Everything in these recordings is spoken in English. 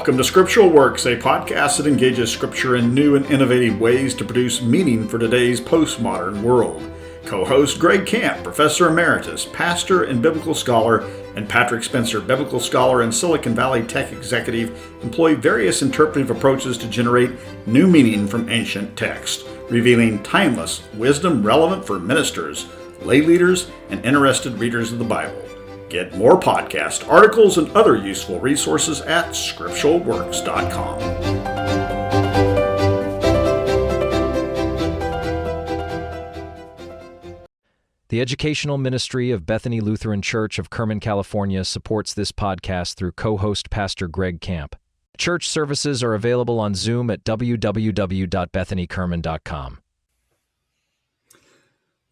Welcome to Scriptural Works, a podcast that engages Scripture in new and innovative ways to produce meaning for today's postmodern world. Co-host Greg Camp, Professor Emeritus, Pastor and Biblical Scholar, and Patrick Spencer, Biblical Scholar and Silicon Valley Tech Executive, employ various interpretive approaches to generate new meaning from ancient text, revealing timeless wisdom relevant for ministers, lay leaders, and interested readers of the Bible. Get more podcast articles and other useful resources at scripturalworks.com. The educational ministry of Bethany Lutheran Church of Kerman, California supports this podcast through co-host Pastor Greg Camp. Church services are available on Zoom at www.bethanykerman.com.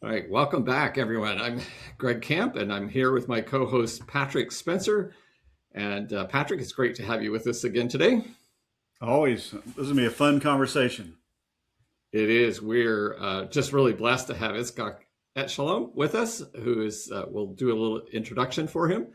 All right, welcome back, everyone. I'm Greg Camp, and I'm here with my co-host Patrick Spencer. And Patrick, it's great to have you with us again today. Always. This is going to be a fun conversation. It is. We're just really blessed to have Yitzchak Etshalom with us, who is, we'll do a little introduction for him.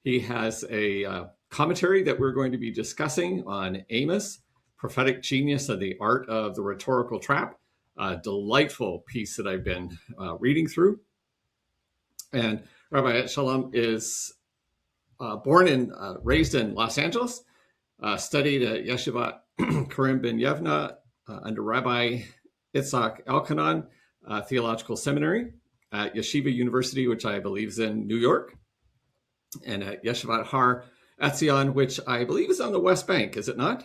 He has a commentary that we're going to be discussing on Amos, prophetic genius and the art of the rhetorical trap. A delightful piece that I've been reading through. And Rabbi Etshalom is born and raised in Los Angeles, studied at Yeshivat Karim Ben Yevna under Rabbi Yitzchak Etshalom Theological Seminary at Yeshiva University, which I believe is in New York, and at Yeshivat Har Etzion, which I believe is on the West Bank, is it not?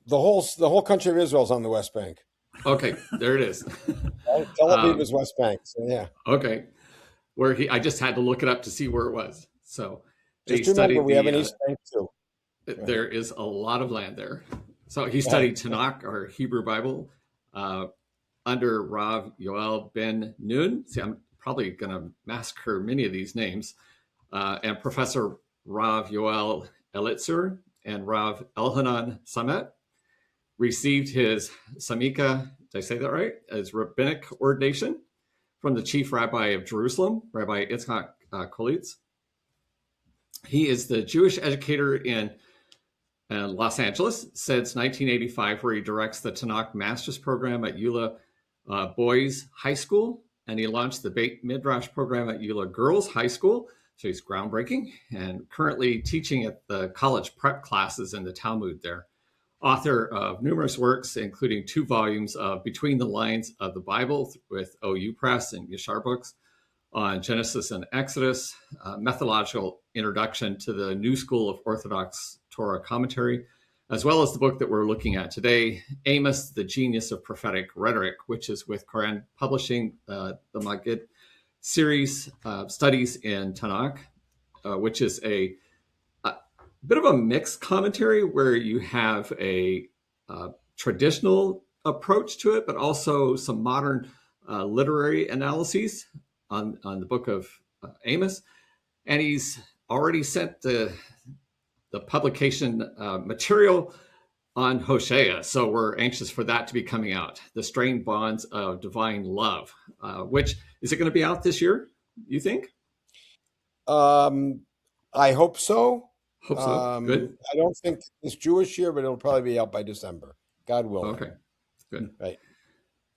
The whole country of Israel is on the West Bank. Okay, there it is. Tel Aviv is West Bank, so yeah. Okay, I just had to look it up to see where it was. So just remember, we have an East Bank too. There is a lot of land there. So he studied Tanakh, or Hebrew Bible, under Rav Yoel Ben Nun. See, I'm probably going to massacre many of these names. And Professor Rav Yoel Elitzer and Rav Elhanan Samet. Received his samika, did I say that right? His rabbinic ordination from the chief rabbi of Jerusalem, Rabbi Yitzchak Kolitz. He is the Jewish educator in Los Angeles since 1985, where he directs the Tanakh Master's Program at Eula Boys High School, and he launched the Beit Midrash program at Eula Girls High School. So he's groundbreaking and currently teaching at the college prep classes in the Talmud there. Author of numerous works, including 2 volumes of Between the Lines of the Bible with OU Press and Yashar Books on Genesis and Exodus, methodological introduction to the New School of Orthodox Torah commentary, as well as the book that we're looking at today, Amos, the Genius of Prophetic Rhetoric, which is with Koran Publishing, the Magid series, studies in Tanakh, which is a bit of a mixed commentary where you have a traditional approach to it, but also some modern literary analyses on the book of Amos. And he's already sent the publication material on Hosea. So we're anxious for that to be coming out. The Strained Bonds of Divine Love, which, is it going to be out this year, you think? I hope so. Hope so. Good. I don't think it's Jewish year, but it'll probably be out by December. God willing. Okay, good. Right.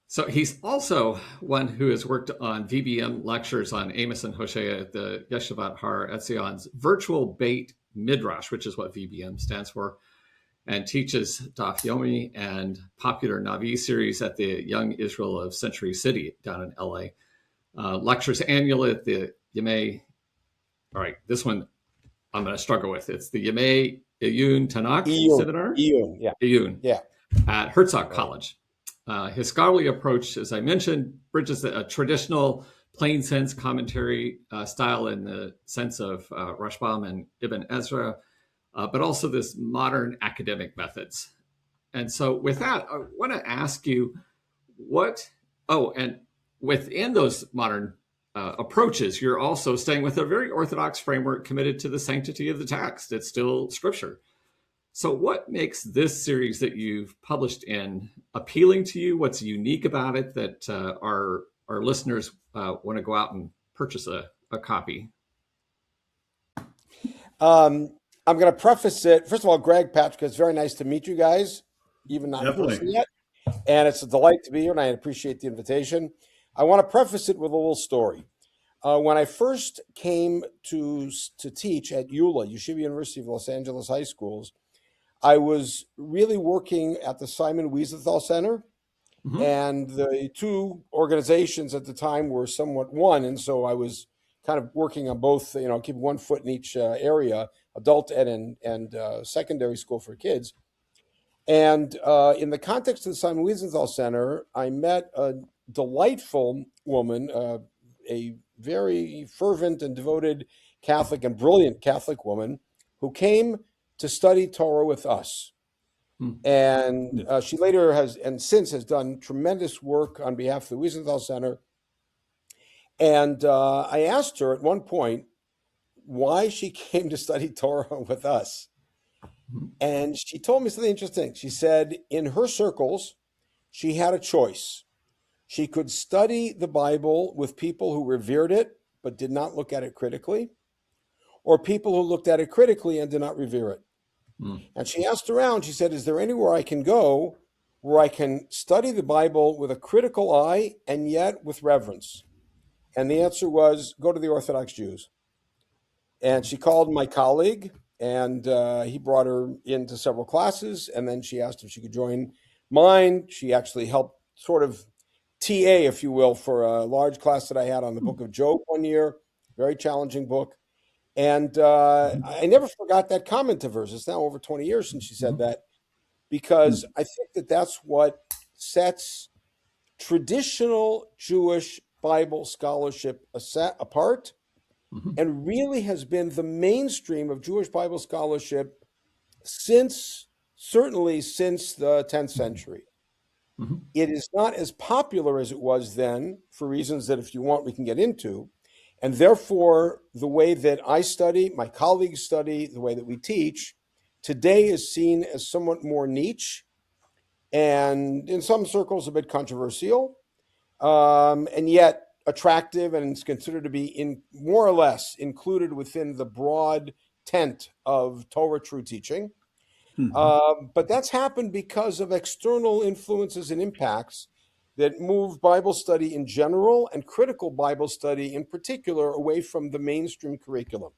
So he's also one who has worked on VBM lectures on Amos and Hosea at the Yeshivat Har Etzion's virtual Beit Midrash, which is what VBM stands for, and teaches Daf Yomi and popular Navi series at the Young Israel of Century City down in LA. Lectures annually at the Yemei. All right, this one I'm going to struggle with. It's the Yemei Iyun Tanakh seminar. Iyun, yeah. At Herzog College. His scholarly approach, as I mentioned, bridges a traditional plain sense commentary style in the sense of Rashbam and Ibn Ezra, but also this modern academic methods. And so with that, I want to ask you and within those modern approaches, you're also staying with a very orthodox framework committed to the sanctity of the text. It's still scripture. So what makes this series that you've published in appealing to you? What's unique about it that our listeners want to go out and purchase a copy? I'm going to preface it. First of all, Greg, Patrick, it's very nice to meet you guys, even not in Definitely. person yet. And it's a delight to be here, and I appreciate the invitation. I want to preface it with a little story. When I first came to teach at ULA, Yeshiva University of Los Angeles High Schools, I was really working at the Simon Wiesenthal Center, and the two organizations at the time were somewhat one, and so I was kind of working on both, keeping one foot in each area, adult ed and secondary school for kids. And in the context of the Simon Wiesenthal Center, I met a delightful woman, a very fervent and devoted Catholic and brilliant Catholic woman who came to study Torah with us. And she later has, and since has done tremendous work on behalf of the Wiesenthal Center. And I asked her at one point why she came to study Torah with us. And she told me something interesting. She said in her circles, she had a choice. She could study the Bible with people who revered it, but did not look at it critically, or people who looked at it critically and did not revere it. And she asked around, she said, is there anywhere I can go where I can study the Bible with a critical eye and yet with reverence? And the answer was, go to the Orthodox Jews. And she called my colleague, and he brought her into several classes, and then she asked if she could join mine. She actually helped sort of TA, if you will, for a large class that I had on the book of Job one year, very challenging book. And I never forgot that comment of hers. It's now over 20 years since she said that, because I think that that's what sets traditional Jewish Bible scholarship apart, and really has been the mainstream of Jewish Bible scholarship certainly since the 10th century. It is not as popular as it was then, for reasons that if you want, we can get into. And therefore, the way that I study, my colleagues study, the way that we teach, today is seen as somewhat more niche and in some circles a bit controversial, and yet attractive, and it's considered to be more or less included within the broad tent of Torah true teaching. But that's happened because of external influences and impacts that move Bible study in general and critical Bible study in particular away from the mainstream curriculum.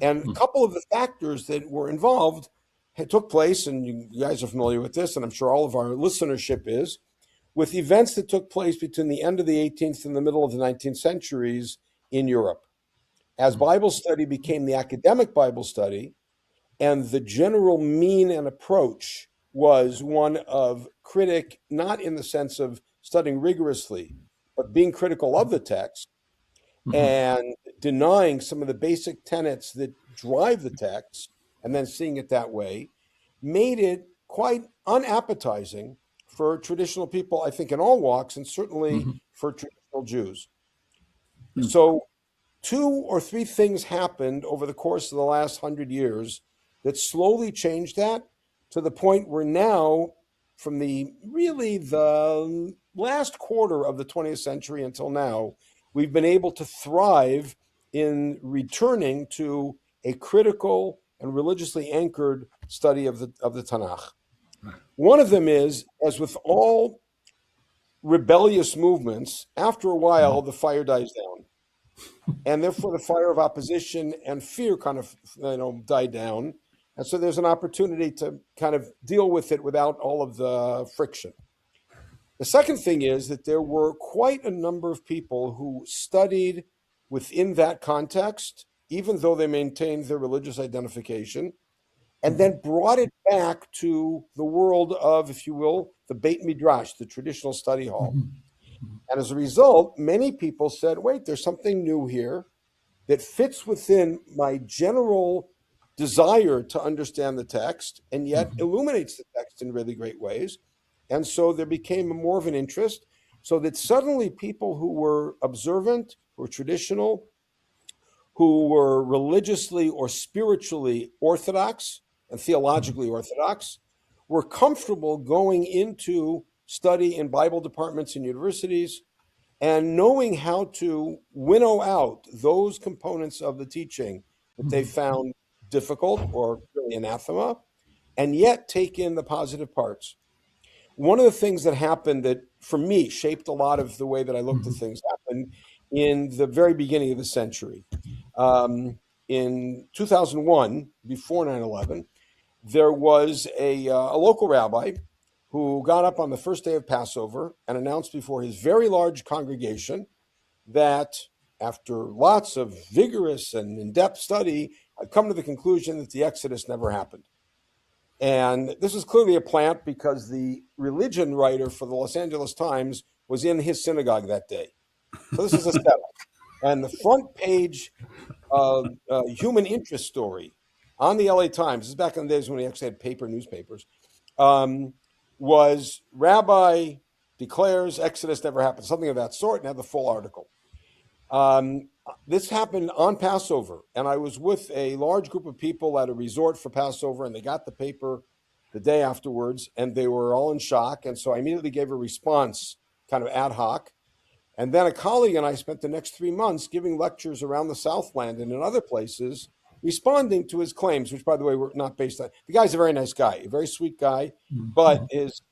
And a couple of the factors that were involved took place, and you guys are familiar with this, and I'm sure all of our listenership is, with events that took place between the end of the 18th and the middle of the 19th centuries in Europe. As Bible study became the academic Bible study, and the general mean and approach was one of critic, not in the sense of studying rigorously, but being critical of the text and denying some of the basic tenets that drive the text, and then seeing it that way, made it quite unappetizing for traditional people, I think, in all walks, and certainly for traditional Jews. So 2 or 3 things happened over the course of the last 100 years that slowly changed that, to the point where now, from the last quarter of the 20th century until now, we've been able to thrive in returning to a critical and religiously anchored study of the Tanakh. One of them is, as with all rebellious movements, after a while, the fire dies down. And therefore, the fire of opposition and fear kind of die down. And so there's an opportunity to kind of deal with it without all of the friction. The second thing is that there were quite a number of people who studied within that context, even though they maintained their religious identification, and then brought it back to the world of, if you will, the Beit Midrash, the traditional study hall. And as a result, many people said, wait, there's something new here that fits within my general desire to understand the text, and yet illuminates the text in really great ways. And so there became more of an interest, so that suddenly people who were observant, who were traditional, who were religiously or spiritually orthodox and theologically orthodox, were comfortable going into study in Bible departments in universities and knowing how to winnow out those components of the teaching that they found difficult or really anathema, and yet take in the positive parts. One of the things that happened that, for me, shaped a lot of the way that I looked at things happened in the very beginning of the century. In 2001, before 9/11, there was a local rabbi who got up on the first day of Passover and announced before his very large congregation that after lots of vigorous and in-depth study, had come to the conclusion that the Exodus never happened. And this was clearly a plant because the religion writer for the Los Angeles Times was in his synagogue that day. So this is a setup. And the front page human interest story on the LA Times, this is back in the days when we actually had paper newspapers, was Rabbi declares Exodus never happened, something of that sort, and had the full article. This happened on Passover, and I was with a large group of people at a resort for Passover, and they got the paper the day afterwards, and they were all in shock. And so I immediately gave a response, kind of ad hoc. And then a colleague and I spent the next 3 months giving lectures around the Southland and in other places, responding to his claims, which, by the way, were not based on. The guy's a very nice guy, a very sweet guy, but his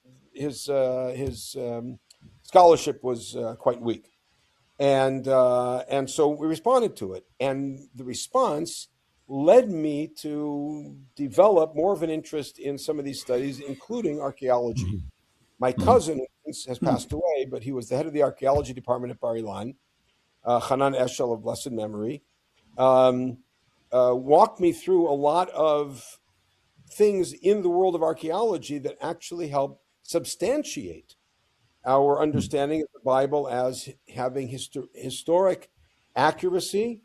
scholarship was quite weak. And so we responded to it. And the response led me to develop more of an interest in some of these studies, including archaeology. My cousin has passed away, but he was the head of the archaeology department at Bar Ilan, Hanan Eshel of blessed memory, walked me through a lot of things in the world of archaeology that actually help substantiate our understanding of the Bible as having historic accuracy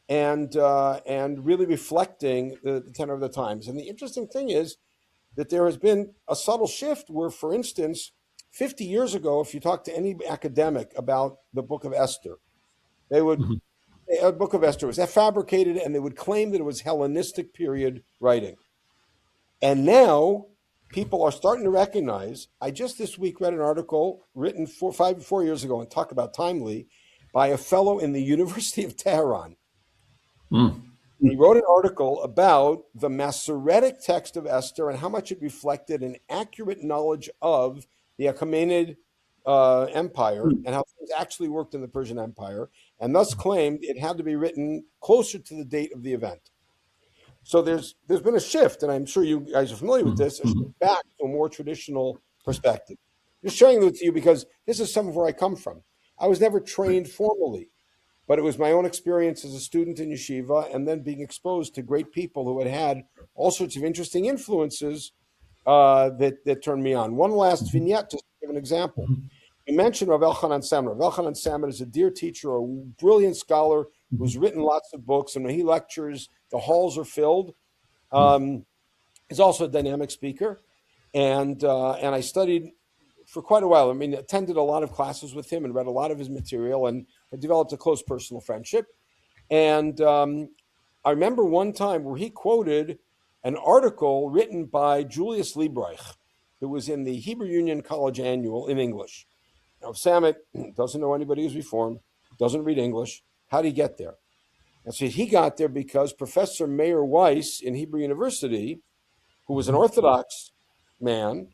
and really reflecting the tenor of the times. And the interesting thing is that there has been a subtle shift where, for instance, 50 years ago, if you talk to any academic about the Book of Esther, they would a Book of Esther was fabricated, and they would claim that it was Hellenistic period writing. And now people are starting to recognize. I just this week read an article written 4 years ago, and talk about timely, by a fellow in the University of Tehran. He wrote an article about the Masoretic text of Esther and how much it reflected an accurate knowledge of the Achaemenid Empire and how things actually worked in the Persian Empire, and thus claimed it had to be written closer to the date of the event. So there's been a shift, and I'm sure you guys are familiar with this, a shift back to a more traditional perspective. Just sharing it with you because this is some of where I come from. I was never trained formally, but it was my own experience as a student in yeshiva, and then being exposed to great people who had all sorts of interesting influences that turned me on. One last vignette, just to give an example. You mentioned Rav Elchanan Samet. Rav Elchanan Samet is a dear teacher, a brilliant scholar who's written lots of books, and when he lectures, the halls are filled. He's also a dynamic speaker, and I studied for quite a while. I mean, attended a lot of classes with him and read a lot of his material, and had developed a close personal friendship. And I remember one time where he quoted an article written by Julius Liebreich that was in the Hebrew Union College Annual in English. Now, Samet doesn't know anybody who's Reformed, doesn't read English. How did he get there? And so he got there because Professor Meir Weiss in Hebrew University, who was an Orthodox man,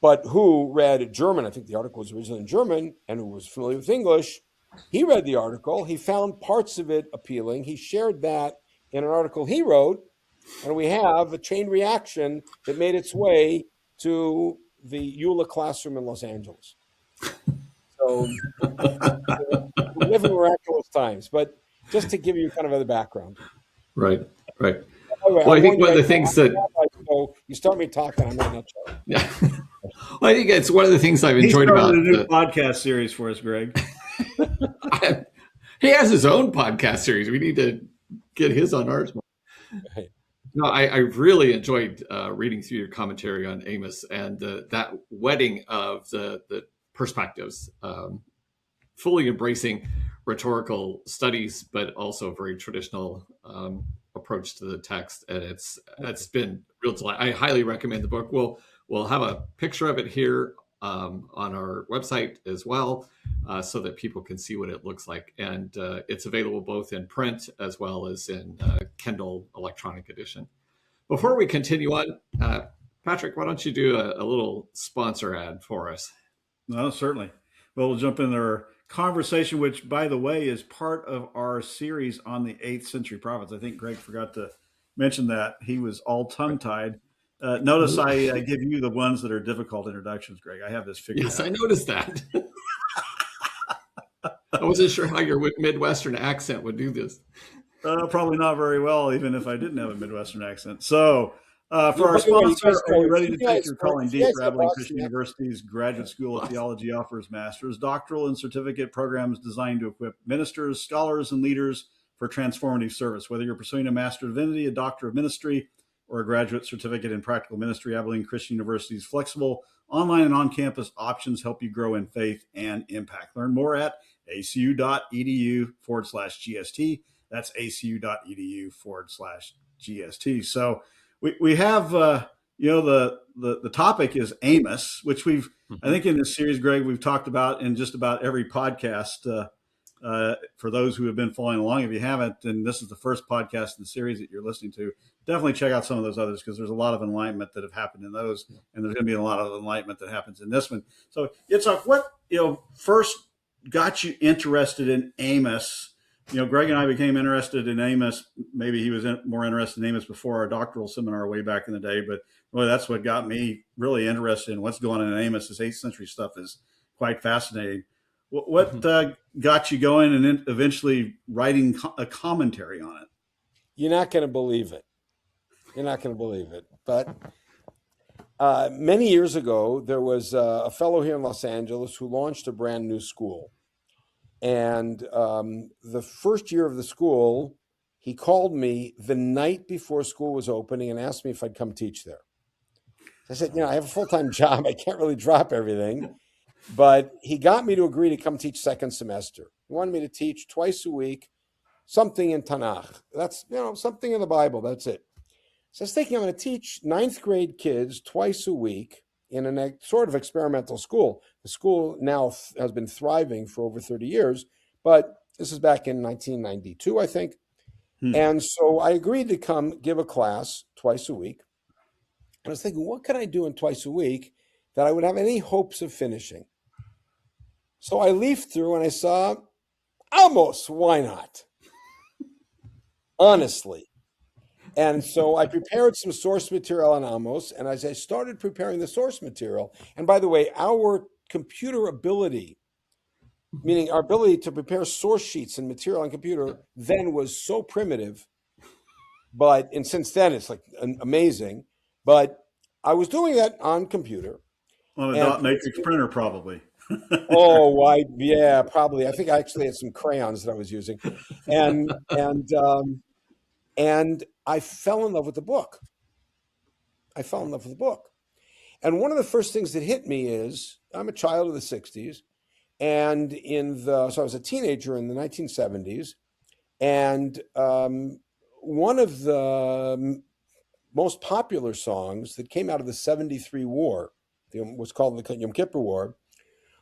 but who read German, I think the article was originally in German, and who was familiar with English, he read the article. He found parts of it appealing. He shared that in an article he wrote, and we have a chain reaction that made its way to the EULA classroom in Los Angeles. So we live in miraculous times, but just to give you kind of the background. Right. Anyway, Well, I think one of the things that so you start me talking, I'm not sure. Yeah. Well, I think it's one of the things I've enjoyed about a new podcast series for us, Greg. He has his own podcast series. We need to get his on ours more. Right. No, I really enjoyed reading through your commentary on Amos and that wedding of the perspectives, fully embracing rhetorical studies, but also a very traditional approach to the text. And it's been real delight. I highly recommend the book. We'll have a picture of it here on our website as well, so that people can see what it looks like. And it's available both in print as well as in Kindle electronic edition. Before we continue on, Patrick, why don't you do a little sponsor ad for us? No, certainly. Well, we'll jump into our conversation, which, by the way, is part of our series on the 8th century prophets. I think Greg forgot to mention that. He was all tongue-tied. Notice I give you the ones that are difficult introductions, Greg. I have this figured out. Yes, I noticed that. I wasn't sure how your Midwestern accent would do this. Probably not very well, even if I didn't have a Midwestern accent. So, for our sponsor, are you ready to take your calling deep? Abilene Christian University's Graduate School of Theology offers master's, doctoral, and certificate programs designed to equip ministers, scholars, and leaders for transformative service. Whether you're pursuing a Master of Divinity, a Doctor of Ministry, or a graduate certificate in practical ministry, Abilene Christian University's flexible online and on-campus options help you grow in faith and impact. Learn more at acu.edu/GST. That's acu.edu/GST. So we have, the topic is Amos, which I think in this series, Greg, we've talked about in just about every podcast. For those who have been following along, if you haven't, and this is the first podcast in the series that you're listening to, definitely check out some of those others, because there's a lot of enlightenment that have happened in those, and there's going to be a lot of enlightenment that happens in this one. So Yitzchak, what first got you interested in Amos? Greg and I became interested in Amos. Maybe he was more interested in Amos before our doctoral seminar way back in the day, but really that's what got me really interested in what's going on in Amos. This 8th century stuff is quite fascinating. What got you going and eventually writing a commentary on it? You're not going to believe it. But many years ago, there was a fellow here in Los Angeles who launched a brand new school. And the first year of the school, he called me the night before school was opening and asked me if I'd come teach there. I said, I have a full-time job. I can't really drop everything. But he got me to agree to come teach second semester. He wanted me to teach twice a week, something in Tanakh. That's, something in the Bible. That's it. So I was thinking I'm going to teach 9th grade kids twice a week in a sort of experimental school. The school now has been thriving for over 30 years, but this is back in 1992, I think. And so I agreed to come give a class twice a week. And I was thinking, what can I do in twice a week that I would have any hopes of finishing? So I leafed through and I saw Amos. Why not? Honestly. And so I prepared some source material on Amos. And as I started preparing the source material, and by the way, our computer ability, meaning our ability to prepare source sheets and material on computer, then was so primitive. And since then, it's like amazing. But I was doing that on computer. On a dot matrix printer, probably. Probably. I think I actually had some crayons that I was using. And I fell in love with the book. And one of the first things that hit me is I'm a child of the 60s. And so I was a teenager in the 1970s. And one of the most popular songs that came out of the 73 war, was called the Yom Kippur War,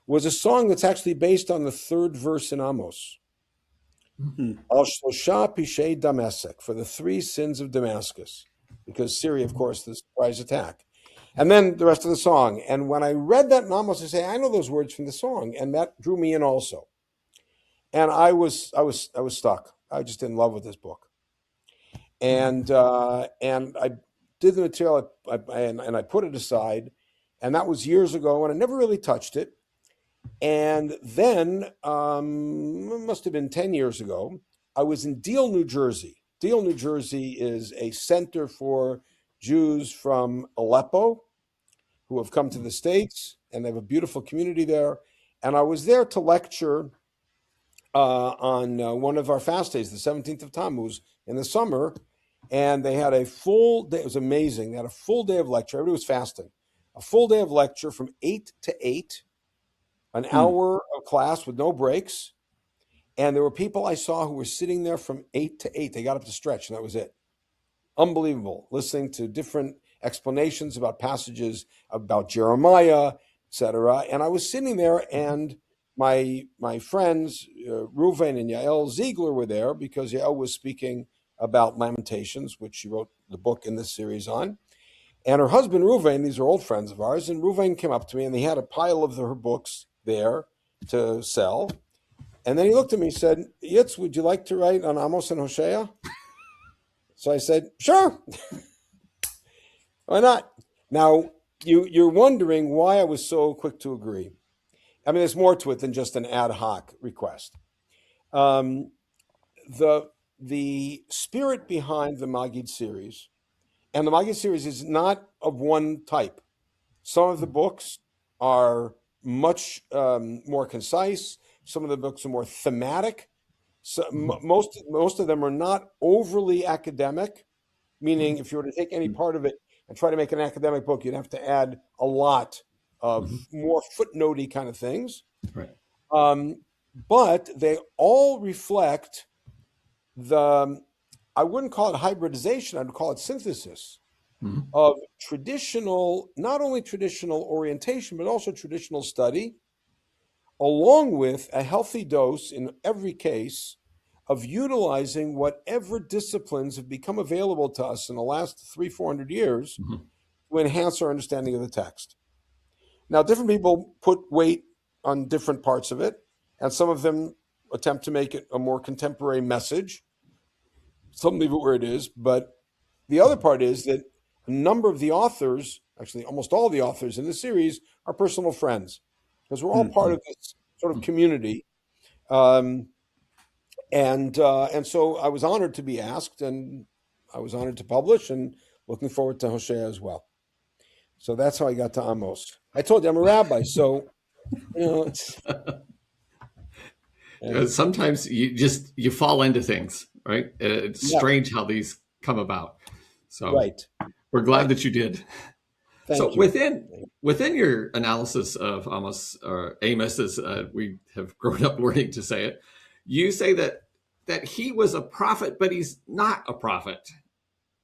was a song that's actually based on the 3rd verse in Amos. Al Shlosha Pishei Damascus, for the 3 sins of Damascus, because Syria, of course, the surprise attack. And then the rest of the song. And when I read that in Amos, I say, I know those words from the song, and that drew me in also. And I was stuck. I just in love with this book. And I did the material, and I put it aside, and that was years ago, and I never really touched it. And then, it must have been 10 years ago, I was in Deal, New Jersey. Deal, New Jersey is a center for Jews from Aleppo who have come to the States, and they have a beautiful community there. And I was there to lecture on one of our fast days, the 17th of Tammuz, in the summer. And they had a full day. It was amazing. They had a full day of lecture. Everybody was fasting. A full day of lecture from 8 to 8. An hour of class with no breaks. And there were people I saw who were sitting there from 8 to 8. They got up to stretch, and that was it. Unbelievable. Listening to different explanations about passages about Jeremiah, etc. And I was sitting there, and my friends Reuven and Yael Ziegler were there because Yael was speaking about Lamentations, which she wrote the book in this series on. And her husband Reuven, these are old friends of ours, and Reuven came up to me, and they had a pile of her books there to sell. And then he looked at me and said, "Yitz, would you like to write on Amos and Hosea?" So I said, "Sure." Why not? Now, you're wondering why I was so quick to agree. I mean, there's more to it than just an ad hoc request. The spirit behind the Maggid series, and the Maggid series is not of one type. Some of the books are much more concise. Some of the books are more thematic. So most of them are not overly academic, meaning if you were to take any part of it and try to make an academic book, you'd have to add a lot of more footnotey kind of things. Right. But they all reflect I wouldn't call it hybridization, I'd call it synthesis of traditional, not only traditional orientation, but also traditional study, along with a healthy dose in every case of utilizing whatever disciplines have become available to us in the last 300-400 years to enhance our understanding of the text. Now, different people put weight on different parts of it, and some of them attempt to make it a more contemporary message. Some leave it where it is, but the other part is that a number of the authors, actually almost all the authors in the series, are personal friends, because we're all part of this sort of community. And so I was honored to be asked, and I was honored to publish, and looking forward to Hosea as well. So that's how I got to Amos. I told you I'm a rabbi, so it's sometimes you fall into things, right? It's strange how these come about. So right. We're glad that you did. Thank you. Within your analysis of Amos, or Amos, as we have grown up learning to say it, you say that he was a prophet, but he's not a prophet.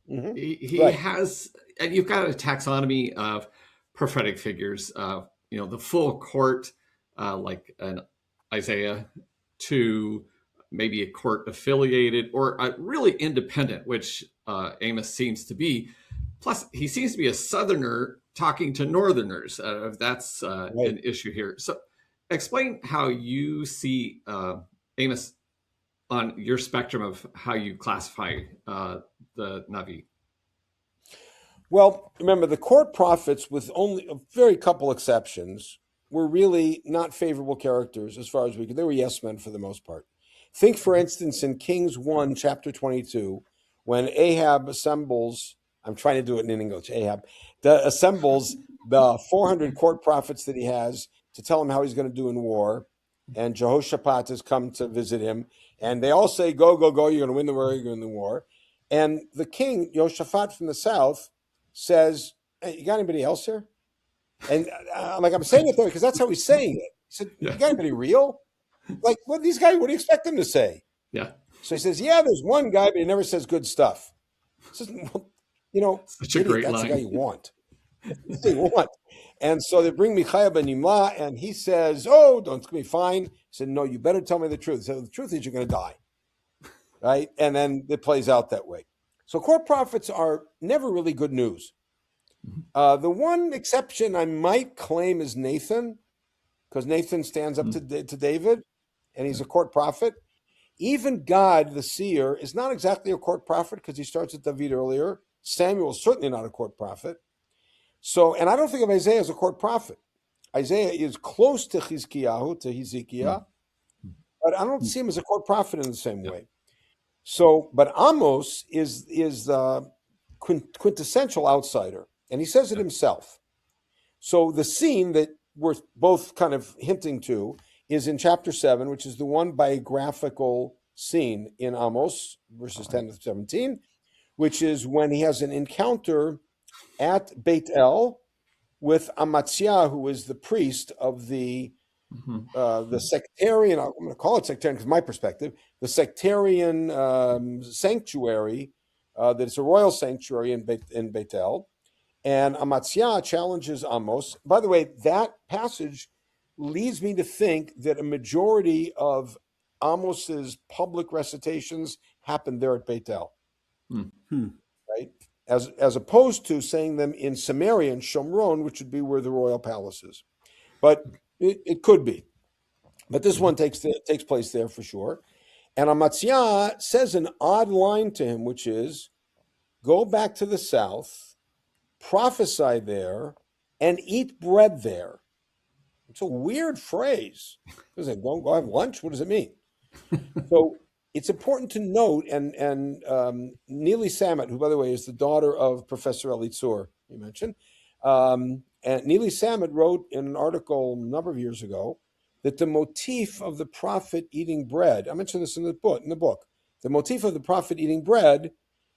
He has, and you've got a taxonomy of prophetic figures. The full court, like an Isaiah, to maybe a court affiliated or really independent, which Amos seems to be. Plus, he seems to be a Southerner talking to Northerners. That's an issue here. So explain how you see Amos on your spectrum of how you classify the Navi. Well, remember, the court prophets, with only a very couple exceptions, were really not favorable characters as far as we could. They were yes men for the most part. Think, for instance, in Kings 1, chapter 22, when Ahab assembles, I'm trying to do it in English, assembles the 400 court prophets that he has to tell him how he's going to do in war. And Jehoshaphat has come to visit him. And they all say, go, go, go, you're going to win the war, you're going to win the war. And the king, Jehoshaphat from the south, says, "Hey, you got anybody else here?" And I'm saying it there because that's how he's saying it. He said, "You got anybody real? Like, what do you expect them to say?" Yeah. So he says, "Yeah, there's one guy, but he never says good stuff." He says, "Well, such a great that's line. the guy you want." That's the guy you want. And so they bring Michaiah ben Yimla, and he says, "Oh, don't, it's going to be fine." He said, "No, you better tell me the truth." He said, "The truth is you're going to die." Right? And then it plays out that way. So court prophets are never really good news. The one exception I might claim is Nathan, because Nathan stands up to David, and he's a court prophet. Even God, the seer, is not exactly a court prophet because he starts with David earlier. Samuel is certainly not a court prophet. So, and I don't think of Isaiah as a court prophet. Isaiah is close to Chizkiyahu, to Hezekiah, but I don't see him as a court prophet in the same way. So, but Amos is the quintessential outsider, and he says it himself. So the scene that we're both kind of hinting to is in chapter 7, which is the one biographical scene in Amos, verses 10 to 17, which is when he has an encounter at Beit El with Amaziah, who is the priest of the sectarian, I'm going to call it sectarian because my perspective, the sectarian sanctuary, that it's a royal sanctuary in Beit El. And Amaziah challenges Amos. By the way, that passage leads me to think that a majority of Amos's public recitations happened there at Beit El, right? As opposed to saying them in Samaria and Shomron, which would be where the royal palace is. But it could be. But this one takes place there for sure. And Amaziah says an odd line to him, which is, go back to the south, prophesy there, and eat bread there. It's a weird phrase. Does it go have lunch? What does it mean? So it's important to note, and Neely Sammet, who, by the way, is the daughter of Professor Elitzur, you mentioned, and Neely Sammet wrote in an article a number of years ago that the motif of the prophet eating bread, I mentioned this in the book, the motif of the prophet eating bread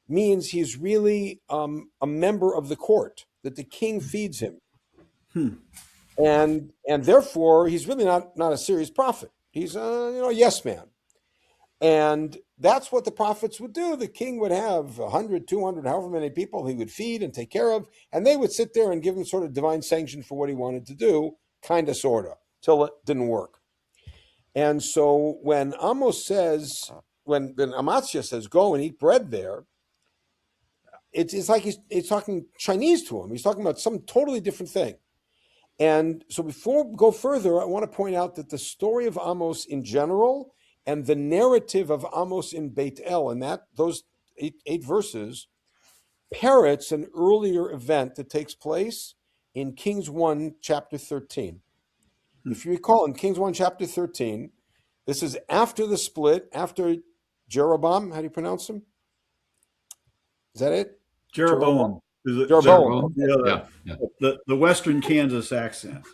means he's really a member of the court, that the king feeds him. And therefore, he's really not a serious prophet. He's a yes man. And that's what the prophets would do. The king would have 100, 200, however many people he would feed and take care of, and they would sit there and give him sort of divine sanction for what he wanted to do, kind of, sort of, till it didn't work. And so when Amos says, when Amaziah says, go and eat bread there, it's like he's talking Chinese to him. He's talking about some totally different thing. And so before we go further, I want to point out that the story of Amos in general and the narrative of Amos in Beit El, and those eight verses, parrots an earlier event that takes place in Kings 1, chapter 13. If you recall, in Kings 1, chapter 13, this is after the split, after Jeroboam, how do you pronounce him? Is that it? Jeroboam. Jeroboam. The Western Kansas accent.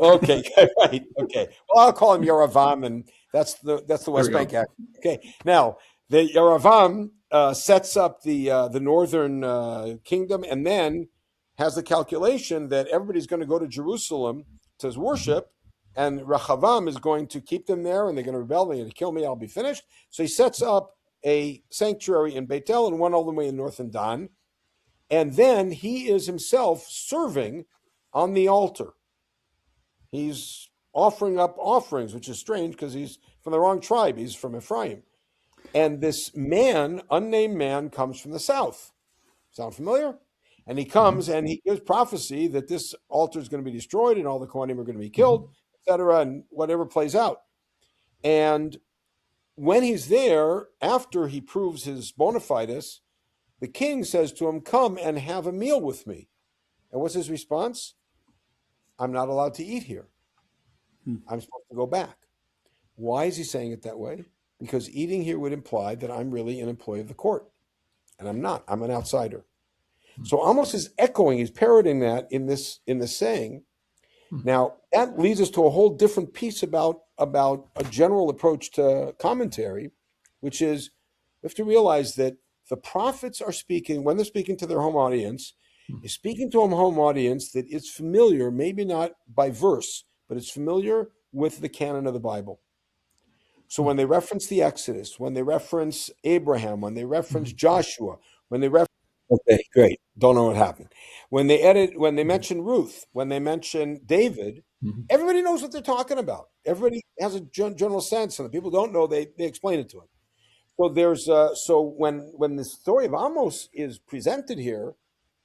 Okay, right. Okay. Well, I'll call him Yerovam, and that's the West Bank accent. Okay. Now, the Yerovam sets up the northern kingdom, and then has the calculation that everybody's going to go to Jerusalem to worship, and Rechavam is going to keep them there, and they're going to rebel. They're going to kill me. I'll be finished. So he sets up a sanctuary in Beit El and one all the way in northern Dan. And then he is himself serving on the altar. He's offering up offerings, which is strange because he's from the wrong tribe. He's from Ephraim. And this man, unnamed man, comes from the south. Sound familiar? And he comes and he gives prophecy that this altar is going to be destroyed and all the Kohanim are going to be killed, etc., and whatever plays out. And when he's there, after he proves his bona fides, the king says to him, come and have a meal with me. And what's his response? I'm not allowed to eat here. I'm supposed to go back. Why is he saying it that way? Because eating here would imply that I'm really an employee of the court. And I'm not. I'm an outsider. So Amos is echoing, he's parroting that in this saying. Now, that leads us to a whole different piece about a general approach to commentary, which is we have to realize that the prophets are speaking, when they're speaking to their home audience, is speaking to a home audience that is familiar, maybe not by verse, but it's familiar with the canon of the Bible. So when they reference the Exodus, when they reference Abraham, when they reference Joshua, when they reference, okay, great, don't know what happened. When they mention Ruth, when they mention David, everybody knows what they're talking about. Everybody has a general sense, and the people don't know, they explain it to them. So there's when the story of Amos is presented here,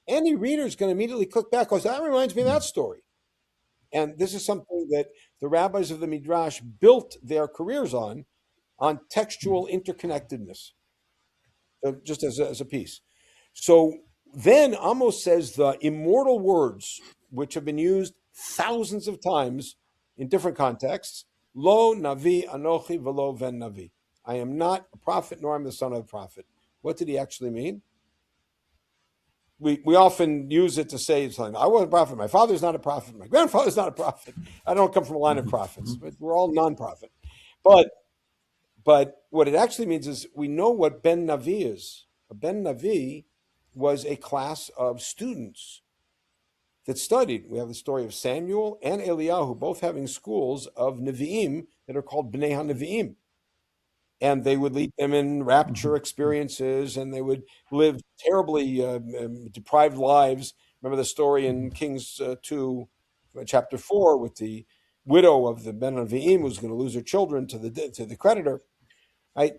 any reader is going to immediately click back because that reminds me of that story. And this is something that the rabbis of the Midrash built their careers on textual interconnectedness, just as a piece. So then Amos says the immortal words, which have been used thousands of times in different contexts, Lo Navi Anochi Velo Ven Navi. I am not a prophet, nor am the son of a prophet. What did he actually mean? We often use it to say something. I wasn't a prophet. My father's not a prophet. My grandfather's not a prophet. I don't come from a line of prophets. But we're all non-prophet. But what it actually means is we know what Ben Navi is. A Ben Navi was a class of students that studied. We have the story of Samuel and Eliyahu both having schools of Nevi'im that are called Bnei HaNevi'im. And they would lead them in rapture experiences, and they would live terribly deprived lives Remember the story in Kings 2, chapter 4, with the widow of the Ben Nevi'im who's going to lose her children to the creditor, right?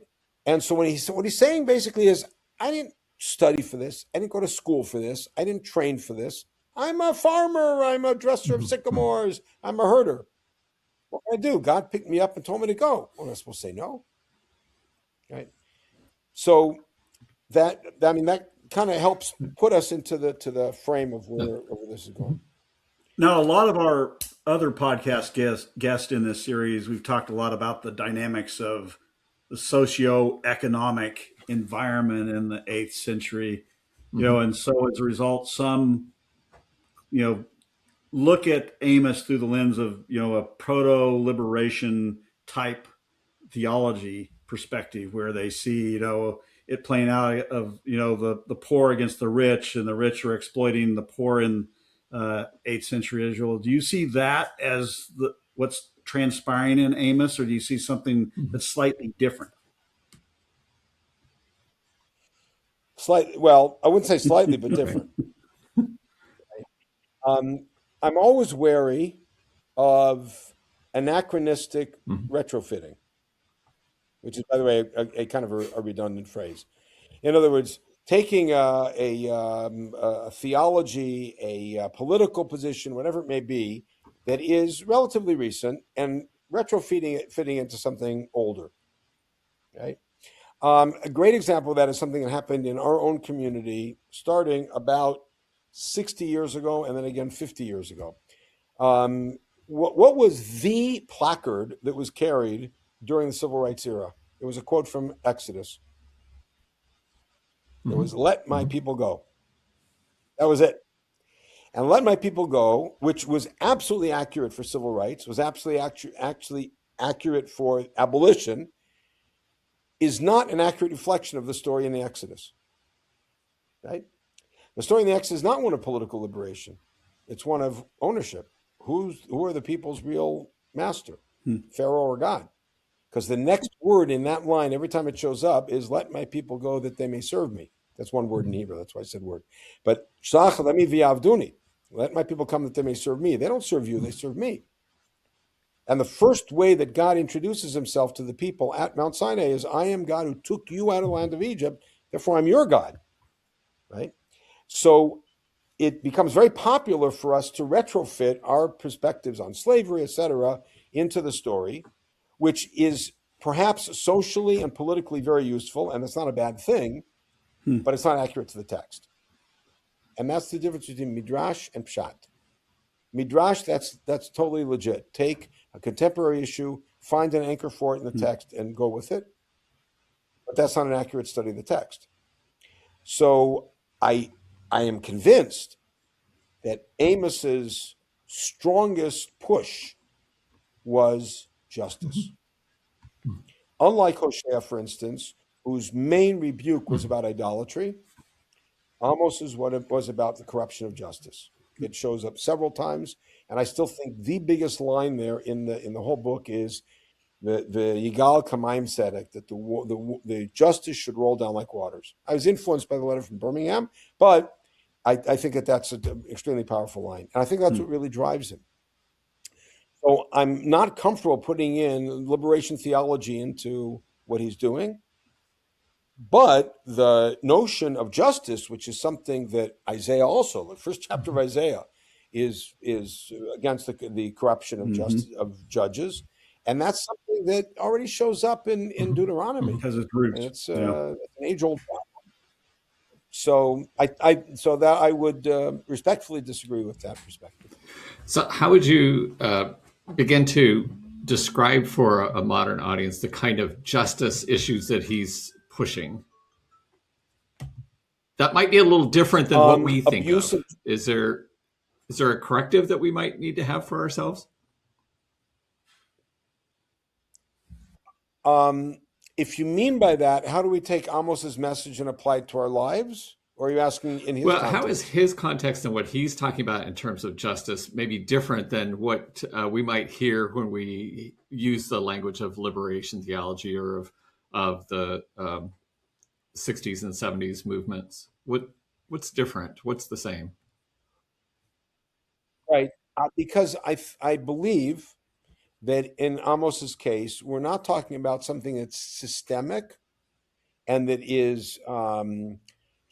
And so what he's saying basically is, I didn't study for this. I didn't go to school for this. I didn't train for this. I'm a farmer. I'm a dresser of sycamores. I'm a herder. What can I do? God picked me up and told me to go. Well, I'm supposed to say no, right? So that kind of helps put us into the frame of where this is going. Now, a lot of our other podcast guests in this series, we've talked a lot about the dynamics of the socio-economic environment in the 8th century, and so as a result, some, look at Amos through the lens of, a proto-liberation type theology perspective, where they see, it playing out of, the poor against the rich, and the rich are exploiting the poor in 8th century Israel. Do you see that as what's transpiring in Amos, or do you see something that's slightly different? Well, I wouldn't say slightly, but different. I'm always wary of anachronistic retrofitting, which is, by the way, a kind of a redundant phrase. In other words, taking a theology, a political position, whatever it may be, that is relatively recent, and fitting into something older, right? A great example of that is something that happened in our own community starting about 60 years ago, and then again 50 years ago. What was the placard that was carried during the civil rights era? It was a quote from Exodus. It was, "Let my people go." That was it. And "Let my people go," which was absolutely accurate for civil rights, was actually accurate for abolition, is not an accurate reflection of the story in the Exodus, right? The story in the Exodus is not one of political liberation. It's one of ownership. Who are the people's real master, Pharaoh or God? Because the next word in that line, every time it shows up, is "Let my people go that they may serve me." That's one word in Hebrew. That's why I said word. But "Shlach lemi v'yavduni," let my people come that they may serve me. They don't serve you, they serve me. And the first way that God introduces himself to the people at Mount Sinai is, "I am God who took you out of the land of Egypt, therefore I'm your God," right? So it becomes very popular for us to retrofit our perspectives on slavery, etc., into the story, which is perhaps socially and politically very useful, and it's not a bad thing, but it's not accurate to the text. And that's the difference between Midrash and Pshat. Midrash, that's totally legit. Take a contemporary issue, find an anchor for it in the text, and go with it. But that's not an accurate study of the text. So I am convinced that Amos's strongest push was justice. Unlike Hosea, for instance, whose main rebuke was about idolatry, Amos is what it was about the corruption of justice. It shows up several times, and I still think the biggest line there in the whole book is the Yigal Kamaim Tzedek, that the justice should roll down like waters. I was influenced by the letter from Birmingham, but I think that's an extremely powerful line, and I think that's what really drives him. So I'm not comfortable putting in liberation theology into what he's doing. But the notion of justice, which is something that Isaiah also, the first chapter of Isaiah, is against the corruption of justice of judges, and that's something that already shows up in Deuteronomy. Because it's roots. And it's an age-old problem. So I would respectfully disagree with that perspective. So how would you begin to describe for a modern audience the kind of justice issues that he's pushing? That might be a little different than what we think of. Is there a corrective that we might need to have for ourselves? If you mean by that, how do we take Amos's message and apply it to our lives? Or are you asking in his context? How is his context and what he's talking about in terms of justice maybe different than what we might hear when we use the language of liberation theology or of the 60s and 70s movements? What's different? What's the same? Right. Because I believe that in Amos's case, we're not talking about something that's systemic and that is, shall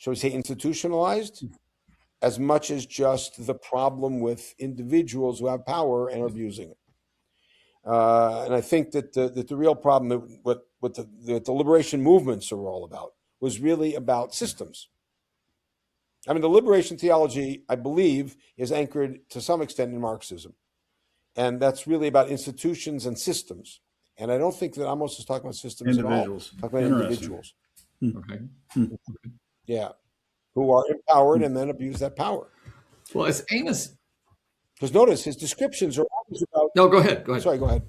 we say, institutionalized, as much as just the problem with individuals who have power and are abusing it. And I think that the real problem that what the liberation movements are all about was really about systems. I mean, the liberation theology, I believe, is anchored to some extent in Marxism. And that's really about institutions and systems. And I don't think that Amos is talking about systems Individuals. at all. Talking about individuals. Okay. Yeah. Who are empowered and then abuse that power. Well, as Amos. Because notice his descriptions are always about. No, go ahead. Go ahead. Sorry, go ahead.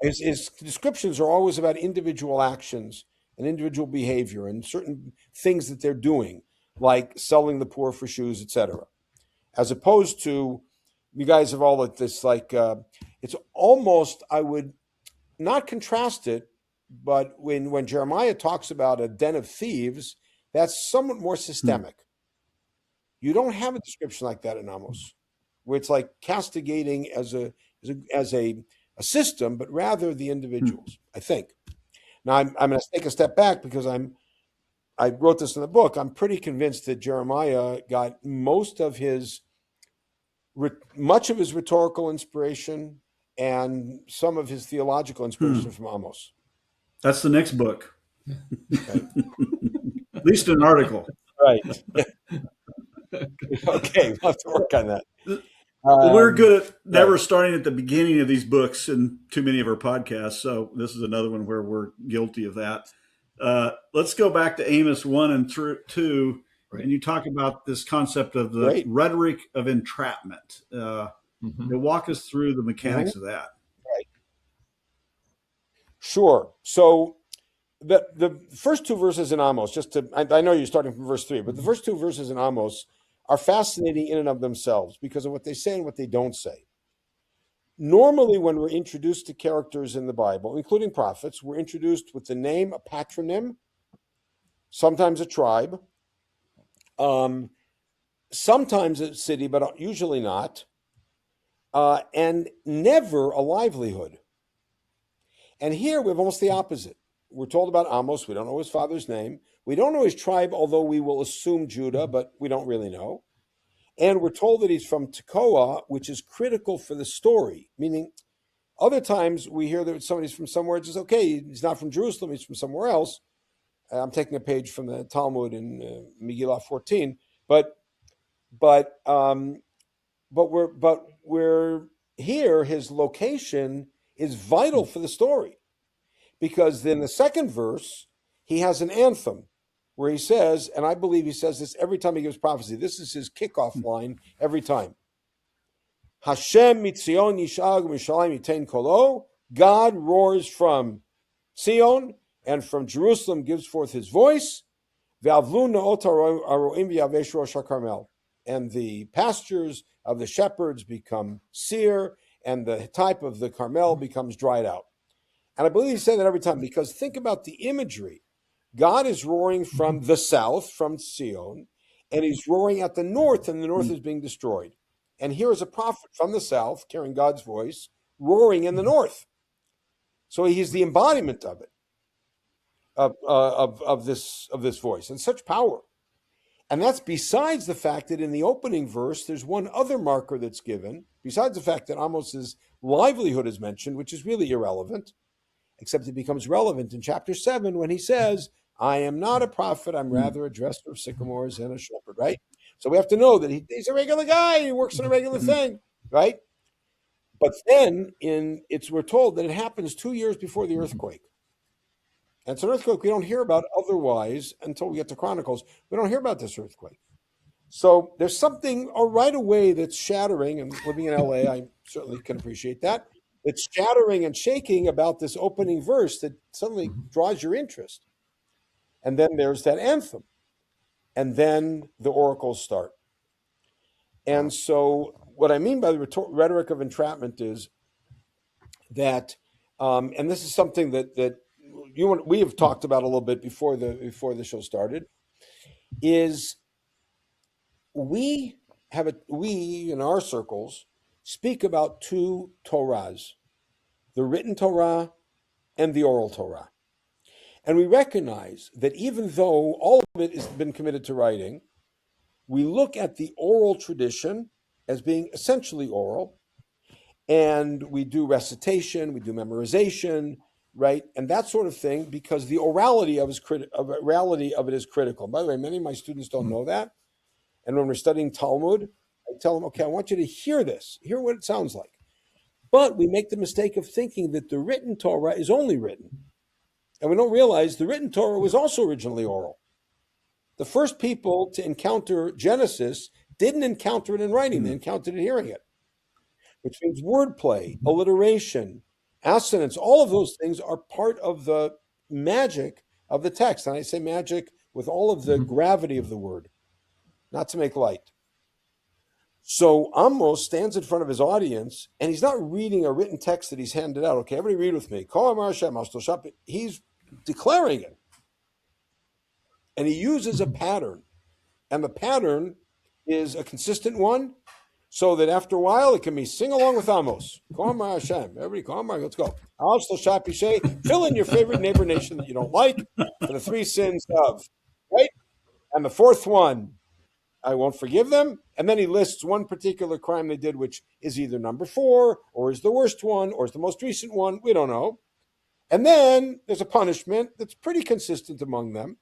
His descriptions are always about individual actions and individual behavior and certain things that they're doing, like selling the poor for shoes, etc. As opposed to, you guys have all this, like, it's almost, I would not contrast it, but when Jeremiah talks about a den of thieves, that's somewhat more systemic. You don't have a description like that in Amos, where it's like castigating as a system, but rather the individuals, I think. Now, I'm going to take a step back because I wrote this in the book. I'm pretty convinced that Jeremiah got much of his rhetorical inspiration and some of his theological inspiration from Amos. That's the next book. Okay. At least an article. Right. Okay, we'll have to work on that. Well, we're good at never starting at the beginning of these books in too many of our podcasts, so this is another one where we're guilty of that. Let's go back to Amos 1 and 2, and you talk about this concept of the rhetoric of entrapment. Walk us through the mechanics of that. Right. Sure. So the first two verses in Amos, I know you're starting from verse 3, but the first two verses in Amos are fascinating in and of themselves because of what they say and what they don't say. Normally, when we're introduced to characters in the Bible, including prophets, we're introduced with the name, a patronym, sometimes a tribe, sometimes a city, but usually not, and never a livelihood. And here we have almost the opposite. We're told about Amos. We don't know his father's name. We don't know his tribe, although we will assume Judah, but we don't really know. And we're told that he's from Tekoa, which is critical for the story, meaning other times we hear that somebody's from somewhere, it's just, okay, he's not from Jerusalem, he's from somewhere else. I'm taking a page from the Talmud in Megillah 14, but we're here, his location is vital for the story. Because in the second verse, he has an anthem where he says, and I believe he says this every time he gives prophecy. This is his kickoff line every time. Hashem mitzion yishag mishalayim yitain kolo. God roars from Zion and from Jerusalem gives forth his voice. Ve'avlu naot haroim v'yavesh rosh hakarmel. And the pastures of the shepherds become sere, and the type of the Carmel becomes dried out. And I believe he's saying that every time, because think about the imagery. God is roaring from the south, from Zion, and he's roaring at the north, and the north is being destroyed. And here is a prophet from the south, carrying God's voice, roaring in the north. So he's the embodiment of it, of this voice, and such power. And that's besides the fact that in the opening verse, there's one other marker that's given, besides the fact that Amos's livelihood is mentioned, which is really irrelevant, except it becomes relevant in chapter 7 when he says, I am not a prophet, I'm rather a dresser of sycamores and a shepherd, right? So we have to know that he's a regular guy, he works on a regular thing, right? But then we're told that it happens 2 years before the earthquake. And it's an earthquake we don't hear about otherwise until we get to Chronicles. We don't hear about this earthquake. So there's something right away that's shattering, and living in LA, I certainly can appreciate that. It's shattering and shaking about this opening verse that suddenly draws your interest. And then there's that anthem. And then the oracles start. And so what I mean by the rhetoric of entrapment is that, and this is something that we have talked about a little bit before the show started, is we we in our circles speak about two Torahs, the written Torah and the oral Torah. And we recognize that even though all of it has been committed to writing, we look at the oral tradition as being essentially oral, and we do recitation, we do memorization, right, and that sort of thing, because the orality of it is critical. By the way, many of my students don't know that, and when we're studying Talmud, I tell them, okay, I want you to hear this, hear what it sounds like. But we make the mistake of thinking that the written Torah is only written, and we don't realize the written Torah was also originally oral. The first people to encounter Genesis didn't encounter it in writing, they encountered it hearing it, which means wordplay, alliteration, assonance, all of those things are part of the magic of the text. And I say magic with all of the gravity of the word, not to make light. So Amos stands in front of his audience, and he's not reading a written text that he's handed out. Okay, everybody read with me. He's declaring it. And he uses a pattern. And the pattern is a consistent one, so that after a while it can be sing along with Amos. Everybody, let's go. Fill in your favorite neighbor nation that you don't like for the three sins of, right? And the fourth one, I won't forgive them. And then he lists one particular crime they did, which is either number 4 or is the worst one or is the most recent one. We don't know. And then there's a punishment that's pretty consistent among them.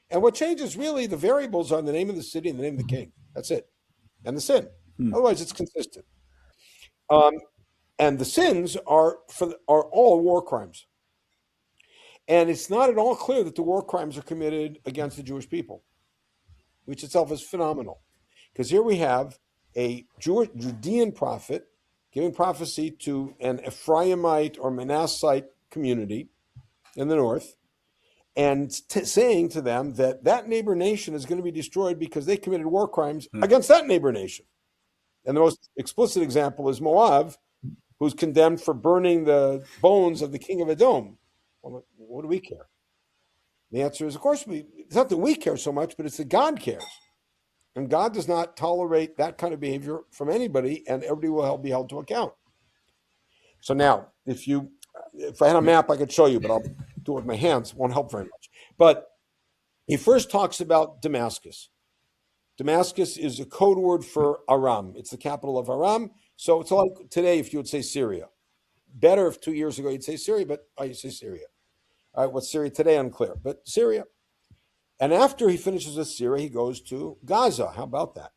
And what changes really, the variables are the name of the city and the name of the king. That's it. And the sin. Otherwise, it's consistent. And the sins are all war crimes. And it's not at all clear that the war crimes are committed against the Jewish people, which itself is phenomenal. Because here we have a Judean prophet giving prophecy to an Ephraimite or Manassite community in the north, and saying to them that neighbor nation is going to be destroyed because they committed war crimes against that neighbor nation. And the most explicit example is Moab, who's condemned for burning the bones of the king of Edom. Well, what do we care? The answer is, of course, it's not that we care so much, but it's that God cares. And God does not tolerate that kind of behavior from anybody, and everybody will be held to account. So now, if I had a map, I could show you, but I'll do it with my hands. It won't help very much. But he first talks about Damascus. Damascus is a code word for Aram. It's the capital of Aram. So it's like today if you would say Syria. Better if 2 years ago you'd say Syria, but you say Syria. All right, what's Syria today? Unclear, but Syria. And after he finishes with Syria, he goes to Gaza. How about that?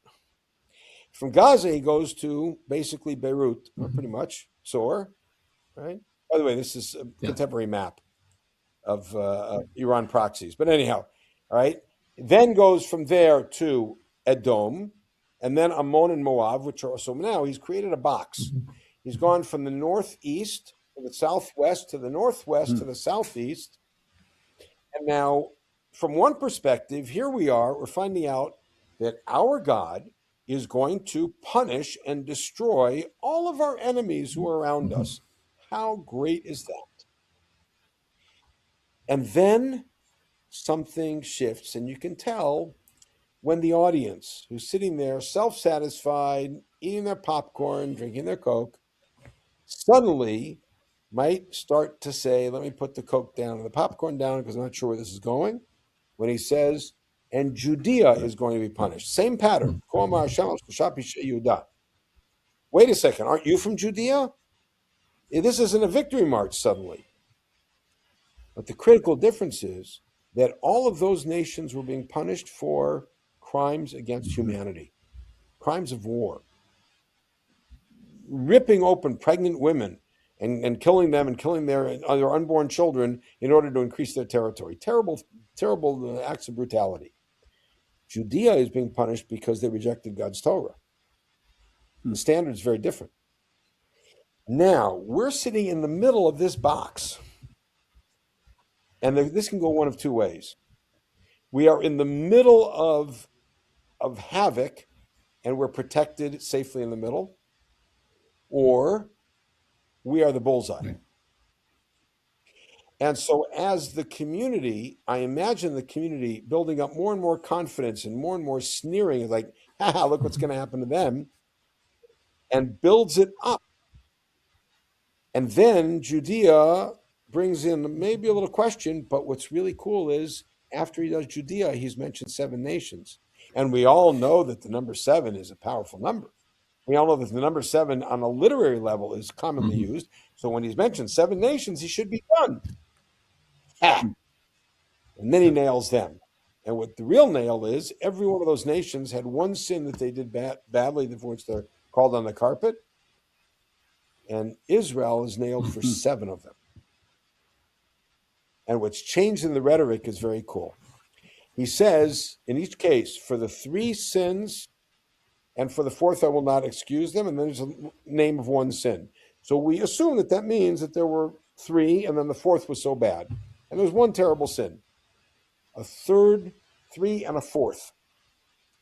From Gaza, he goes to basically Beirut, pretty much, Sor, right? By the way, this is a contemporary map of Iran proxies. But anyhow, all right, then goes from there to Edom, and then Ammon and Moab, which are, so now he's created a box. He's gone from the northeast to the southwest to the northwest to the southeast. And now, from one perspective, here we're finding out that our God is going to punish and destroy all of our enemies who are around us. How great is that? And then something shifts, and you can tell when the audience, who's sitting there self-satisfied, eating their popcorn, drinking their Coke, suddenly might start to say, let me put the Coke down and the popcorn down because I'm not sure where this is going. When he says, and Judea is going to be punished. Same pattern. Wait a second, aren't you from Judea? This isn't a victory march suddenly. But the critical difference is that all of those nations were being punished for crimes against humanity, crimes of war, ripping open pregnant women and killing them and killing their unborn children in order to increase their territory. Terrible, terrible acts of brutality. Judea is being punished because they rejected God's Torah. The standard is very different. Now, we're sitting in the middle of this box. And this can go one of two ways. We are in the middle of havoc, and we're protected safely in the middle. Or we are the bullseye. And so as the community, I imagine the community building up more and more confidence and more sneering, like, haha, look what's going to happen to them, and builds it up. And then Judea brings in maybe a little question, but what's really cool is after he does Judea, he's mentioned 7 nations. And we all know that the number 7 is a powerful number. We all know that the number 7 on a literary level is commonly used. So when he's mentioned 7 nations, he should be done. Ha! And then he nails them. And what the real nail is, every one of those nations had one sin that they did badly, for which they're called on the carpet. And Israel is nailed for 7 of them. And what's changed in the rhetoric is very cool. He says, in each case, for the 3 sins, and for the 4th I will not excuse them, and then there's a name of 1 sin. So we assume that that means that there were 3, and then the 4th was so bad. And there's 1 terrible sin. A 3rd, 3, and a 4th,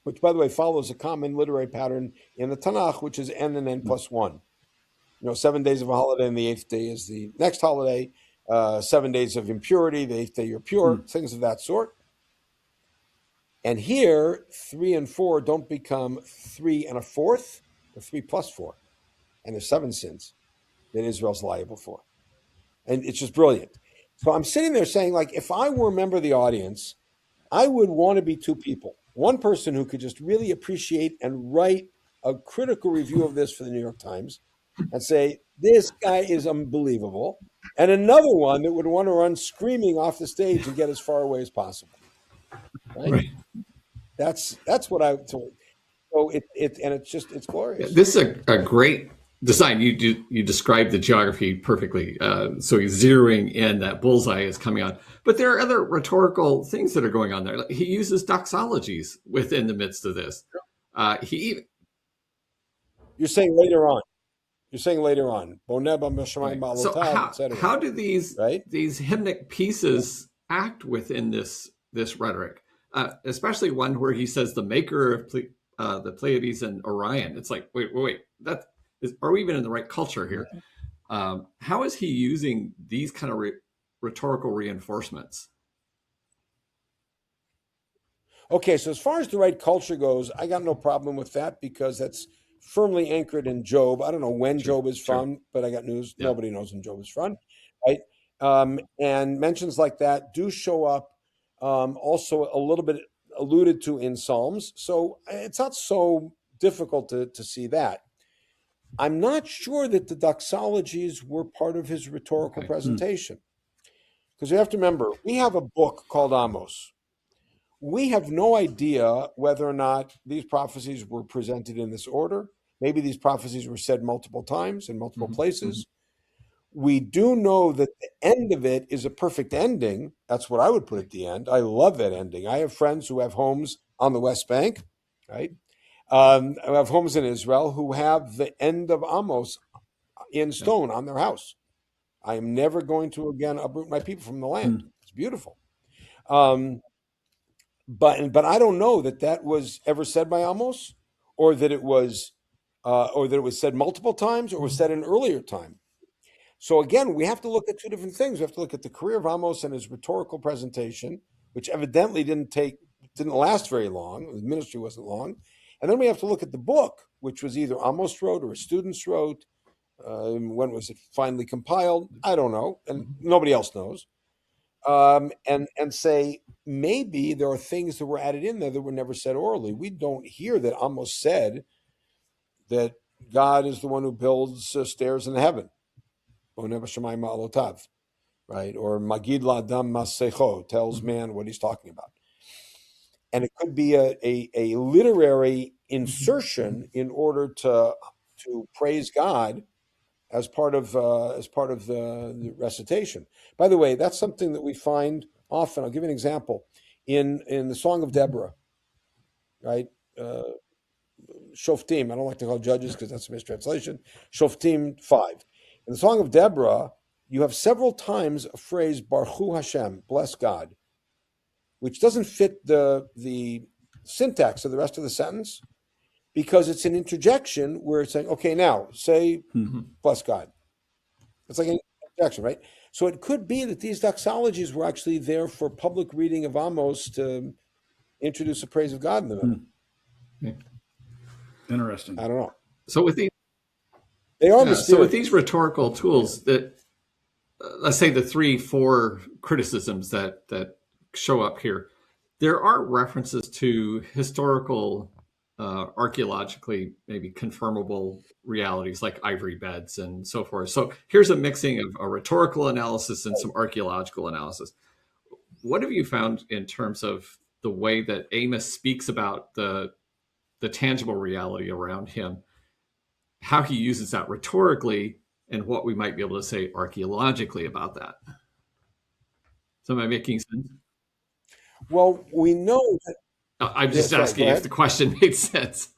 which, by the way, follows a common literary pattern in the Tanakh, which is n and n plus 1. 7 days of a holiday, and the 8th day is the next holiday. 7 days of impurity, the 8th day you're pure, things of that sort. And here, 3 and 4 don't become 3 and a 4th, or 3 plus 4. And there's 7 sins that Israel's liable for. And it's just brilliant. So I'm sitting there saying, like, if I were a member of the audience, I would want to be 2 people. One person who could just really appreciate and write a critical review of this for the New York Times and say, this guy is unbelievable. And another one that would want to run screaming off the stage and get as far away as possible. Right? That's what I told. So it's glorious. Yeah, this is a great design. You described the geography perfectly. So he's zeroing in, that bullseye is coming on. But there are other rhetorical things that are going on there. He uses doxologies within the midst of this. You're saying later on. Right. So how do these hymnic pieces act within this rhetoric? Especially one where he says the maker of the Pleiades and Orion. It's like, wait, are we even in the right culture here? How is he using these kind of rhetorical reinforcements? Okay, so as far as the right culture goes, I got no problem with that because that's firmly anchored in Job. I don't know when Job is from, but I got news. Yeah. Nobody knows when Job is from, right? And mentions like that do show up also a little bit alluded to in Psalms. So it's not so difficult to see that. I'm not sure that the doxologies were part of his rhetorical presentation. Because you have to remember, we have a book called Amos. We have no idea whether or not these prophecies were presented in this order. Maybe these prophecies were said multiple times in multiple places. We do know that the end of it is a perfect ending. That's what I would put at the end. I love that ending. I have friends who have homes on the West Bank, right? I have homes in Israel who have the end of Amos in stone on their house. I am never going to again uproot my people from the land. It's beautiful. But I don't know that was ever said by Amos, or that it was said multiple times, or was said an earlier time. So again, we have to look at 2 different things. We have to look at the career of Amos and his rhetorical presentation, which evidently didn't last very long. His ministry wasn't long. And then we have to look at the book, which was either Amos wrote or his students wrote. When was it finally compiled? I don't know, and nobody else knows. And say, maybe there are things that were added in there that were never said orally. We don't hear that Amos said that God is the one who builds stairs in heaven. Right? Or Magid Ladam Masecho tells man what he's talking about. And it could be a literary insertion in order to praise God as part of the recitation. By the way, that's something that we find often. I'll give you an example. In the Song of Deborah, right? Shoftim, I don't like to call judges because that's a mistranslation. Shoftim 5. In the Song of Deborah, you have several times a phrase, Baruch Hashem, bless God, which doesn't fit the syntax of the rest of the sentence because it's an interjection where it's saying, okay, now say, bless God. It's like an interjection, right? So it could be that these doxologies were actually there for public reading of Amos to introduce the praise of God in the middle. Interesting. I don't know. So with these, They are so mysterious. with these rhetorical tools, that let's say the 3-4 criticisms that show up here, there are references to historical, archaeologically maybe confirmable realities like ivory beds and so forth. So here's a mixing of a rhetorical analysis and some archaeological analysis. What have you found in terms of the way that Amos speaks about the tangible reality around him, how he uses that rhetorically, and what we might be able to say archaeologically about that? So am I making sense? Well, we know that. I'm just Sorry, asking go if ahead. the question made sense.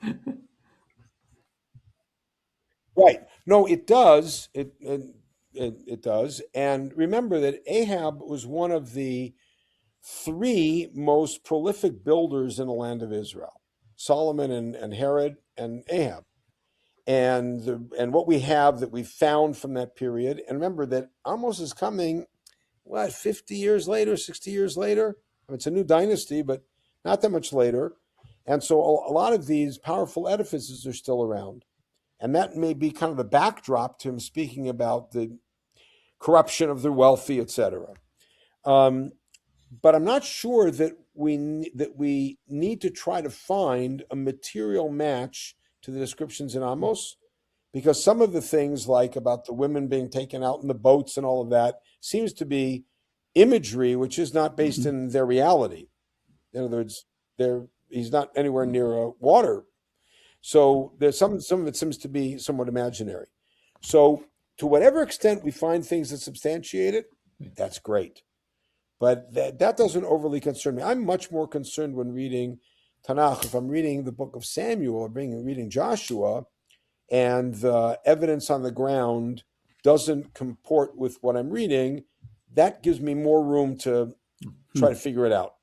Right. No, it does. It does. And remember that Ahab was one of the 3 most prolific builders in the land of Israel: Solomon and Herod and Ahab. And what we have that we found from that period, and remember that Amos is coming, 50 years later, 60 years later? I mean, it's a new dynasty, but not that much later. And so a lot of these powerful edifices are still around. And that may be kind of the backdrop to him speaking about the corruption of the wealthy, etc. But I'm not sure that we need to try to find a material match to the descriptions in Amos, because some of the things, like about the women being taken out in the boats and all of that, seems to be imagery which is not based in their reality. In other words, he's not anywhere near water. So there's some of it seems to be somewhat imaginary. So to whatever extent we find things that substantiate it, that's great. But that doesn't overly concern me. I'm much more concerned when reading Tanakh, if I'm reading the book of Samuel or reading Joshua, and the evidence on the ground doesn't comport with what I'm reading, that gives me more room to try to figure it out.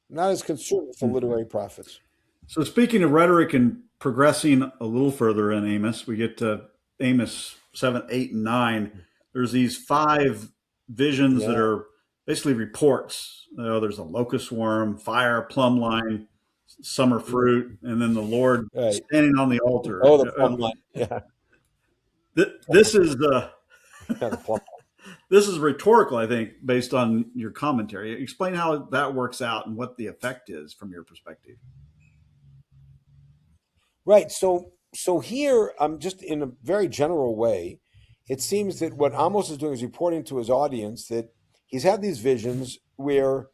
I'm not as concerned with the literary prophets. So speaking of rhetoric and progressing a little further in Amos, we get to Amos 7, 8, and 9. There's these 5 visions that are basically reports. There's a locust worm, fire, plumb line, summer fruit, and then the Lord standing on the altar. Oh, the plumb line. Yeah. This is the plumb line. This is rhetorical, I think, based on your commentary. Explain how that works out and what the effect is from your perspective. Right. So here, just in a very general way, it seems that what Amos is doing is reporting to his audience that he's had these visions where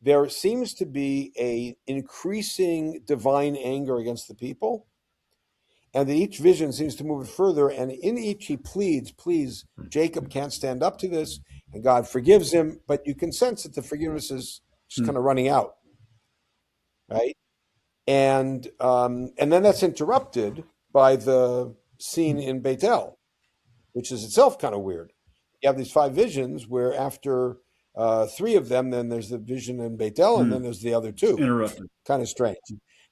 there seems to be a increasing divine anger against the people, and that each vision seems to move it further. And in each he pleads, please, Jacob can't stand up to this, and God forgives him. But you can sense that the forgiveness is just kind of running out, right? And then that's interrupted by the scene in Beit El, which is itself kind of weird. You have these 5 visions where after 3 of them, then there's the vision in Beit El, and then there's the other 2. Interrupted. Kind of strange.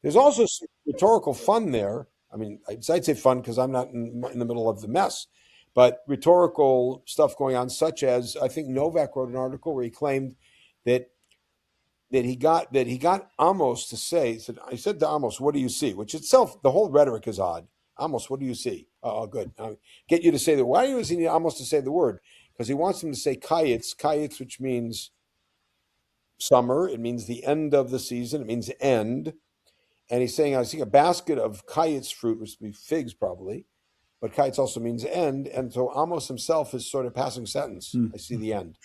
There's also some rhetorical fun there. I mean, I'd say fun because I'm not in the middle of the mess, but rhetorical stuff going on, such as I think Novak wrote an article where he claimed that he got Amos to say, I said to Amos, what do you see? Which itself, the whole rhetoric is odd. Amos, what do you see? Oh, good. I'll get you to say that. Why does he need Amos to say the word? Because he wants him to say kayitz, which means summer. It means the end of the season. It means end. And he's saying, I see a basket of kayitz fruit, which would be figs probably, but kayitz also means end. And so Amos himself is sort of passing sentence. I see the end.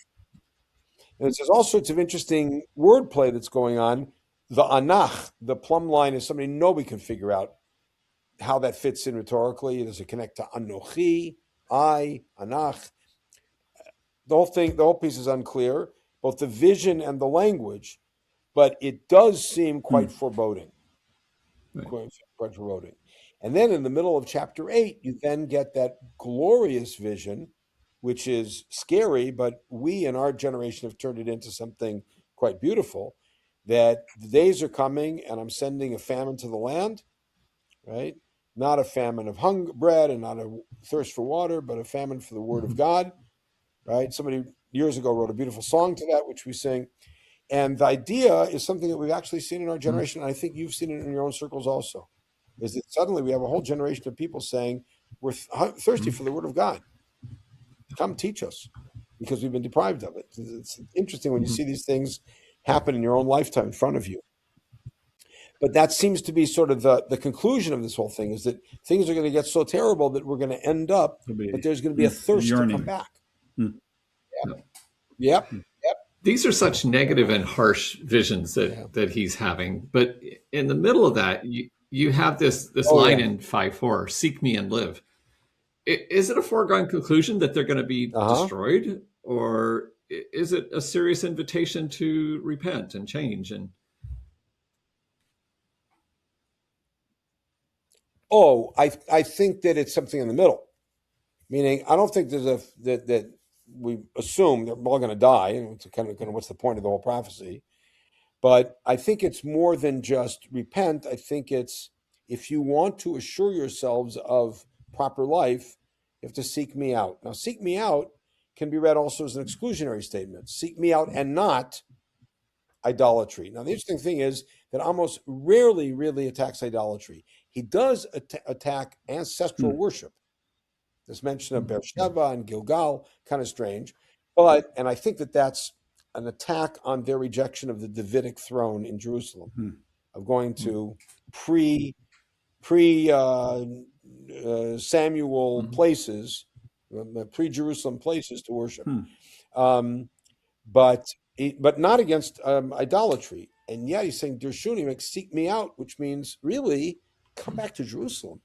And there's all sorts of interesting wordplay that's going on. The anach, the plumb line, is something nobody can figure out how that fits in rhetorically. Does it connect to anochi, I, anach? The whole piece is unclear, both the vision and the language, but it does seem quite foreboding. Quite foreboding. And then in the middle of chapter 8, you then get that glorious vision, which is scary, but we in our generation have turned it into something quite beautiful, that the days are coming and I'm sending a famine to the land, right? Not a famine of bread and not a thirst for water, but a famine for the word of God, right? Somebody years ago wrote a beautiful song to that, which we sing. And the idea is something that we've actually seen in our generation. And I think you've seen it in your own circles also, is that suddenly we have a whole generation of people saying, we're thirsty for the word of God. Come teach us, because we've been deprived of it. It's interesting when you see these things happen in your own lifetime in front of you. But that seems to be sort of the conclusion of this whole thing, is that things are going to get so terrible that we're going to end up, but there's going to be a thirst to come back. Yep. These are such negative and harsh visions that he's having. But in the middle of that, you have this line in 5:4, seek me and live. Is it a foregone conclusion that they're going to be destroyed? Or is it a serious invitation to repent and change? And I think that it's something in the middle. Meaning, I don't think there's that we assume they're all going to die, and it's kind of what's the point of the whole prophecy. But I think it's more than just repent. I think it's, if you want to assure yourselves of proper life, you have to seek me out. Now, seek me out can be read also as an exclusionary statement. Seek me out and not idolatry. Now, the interesting thing is that Amos rarely really attacks idolatry. He does attack ancestral worship. This mention of Beersheba and Gilgal, kind of strange. And I think that that's an attack on their rejection of the Davidic throne in Jerusalem, of going to pre Samuel places, pre-Jerusalem places to worship, but not against idolatry. And yet he's saying, Dirshuni, seek me out, which means really come back to Jerusalem.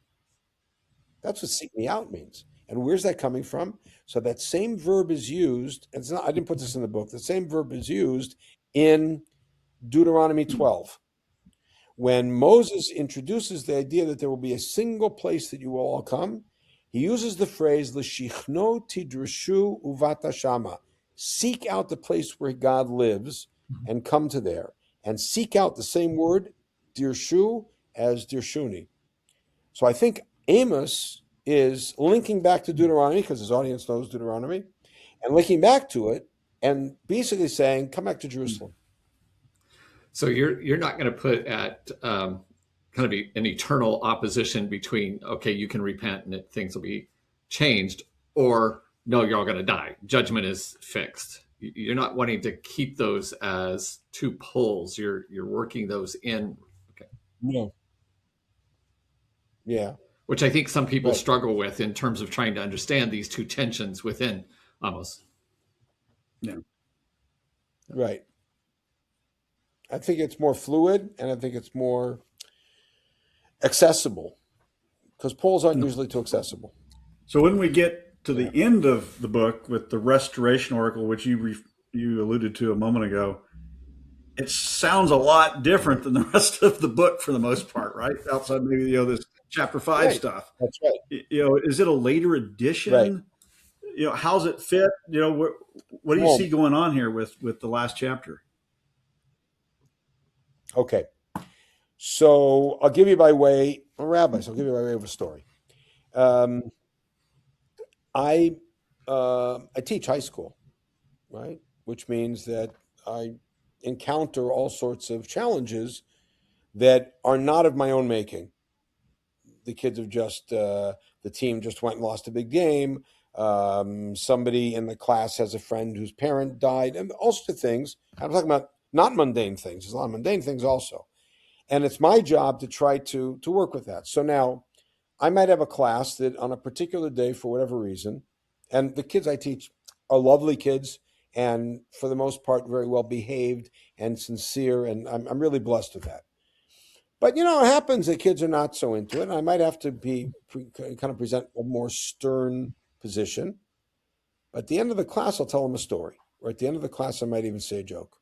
That's what seek me out means. And where's that coming from? So that same verb is used, and it's not, I didn't put this in the book, the same verb is used in Deuteronomy 12. When Moses introduces the idea that there will be a single place that you will all come, he uses the phrase, L'shichno tidrshu uvata shama. Seek out the place where God lives and come to there. And seek out the same word, dirshu, as dirshuni. So I think Amos is linking back to Deuteronomy, because his audience knows Deuteronomy, and linking back to it and basically saying, come back to Jerusalem. So you're not going to put at kind of an eternal opposition between, okay, you can repent and things will be changed, or no, you're all going to die. Judgment is fixed. You're not wanting to keep those as two poles. You're working those in. Okay. No. Yeah. Which I think some people struggle with in terms of trying to understand these two tensions within Amos. Yeah. Right. I think it's more fluid, and I think it's more accessible, because poles aren't usually too accessible. So when we get to the end of the book with the restoration oracle, which you alluded to a moment ago, it sounds a lot different than the rest of the book for the most part, right? Outside maybe this chapter 5 stuff. That's right. Is it a later edition? Right. How's it fit? What do you see going on here with the last chapter? Okay. So I'll give you by way of a story. I teach high school, right? Which means that I encounter all sorts of challenges that are not of my own making. The kids have the team just went and lost a big game. Somebody in the class has a friend whose parent died, and all sorts of things. I'm talking about not mundane things. There's a lot of mundane things also. And it's my job to try to work with that. So now I might have a class that on a particular day, for whatever reason, and the kids I teach are lovely kids, and for the most part, very well behaved and sincere. And I'm really blessed with that. But, it happens that kids are not so into it. And I might have to kind of present a more stern position. But at the end of the class, I'll tell them a story. Or at the end of the class, I might even say a joke.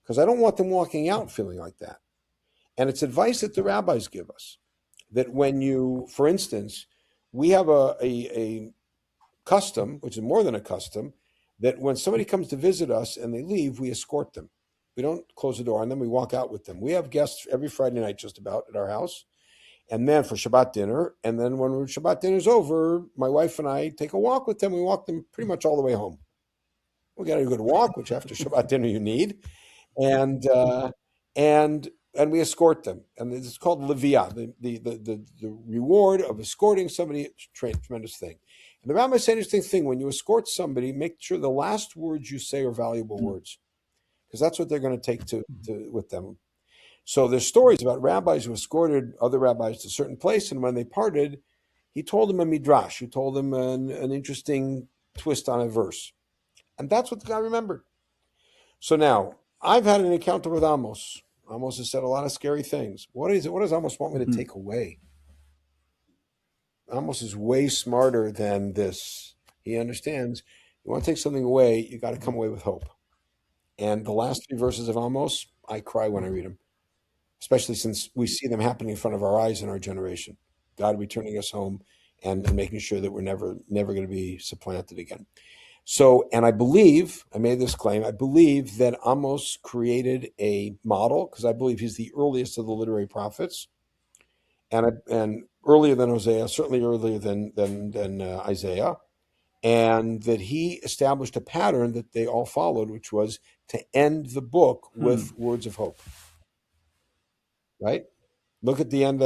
Because I don't want them walking out feeling like that. And it's advice that the rabbis give us. That when you, for instance, we have a custom, which is more than a custom, that when somebody comes to visit us and they leave, we escort them. We don't close the door on them. We walk out with them. We have guests every Friday night just about at our house. And then for Shabbat dinner. And then when Shabbat dinner's over, my wife and I take a walk with them. We walk them pretty much all the way home. We got a good walk, which after Shabbat dinner you need, and we escort them, and it's called Leviah, the reward of escorting somebody. Tremendous thing. And the rabbi said, interesting thing: when you escort somebody, make sure the last words you say are valuable words, because that's what they're going to take to with them. So there's stories about rabbis who escorted other rabbis to a certain place, and when they parted, he told them a midrash. He told them an interesting twist on a verse, and that's what the guy remembered. So now I've had an encounter with Amos. Amos has said a lot of scary things. What is it? What does Amos want me to take away? Amos is way smarter than this. He understands. You want to take something away, you got to come away with hope. And the last 3 verses of Amos, I cry when I read them, especially since we see them happening in front of our eyes in our generation. God returning us home and making sure that we're never going to be supplanted again. So, and I believe, I made this claim, I believe that Amos created a model, because I believe he's the earliest of the literary prophets, and earlier than Hosea, certainly earlier than Isaiah, and that he established a pattern that they all followed, which was to end the book with words of hope. Right? Look at the end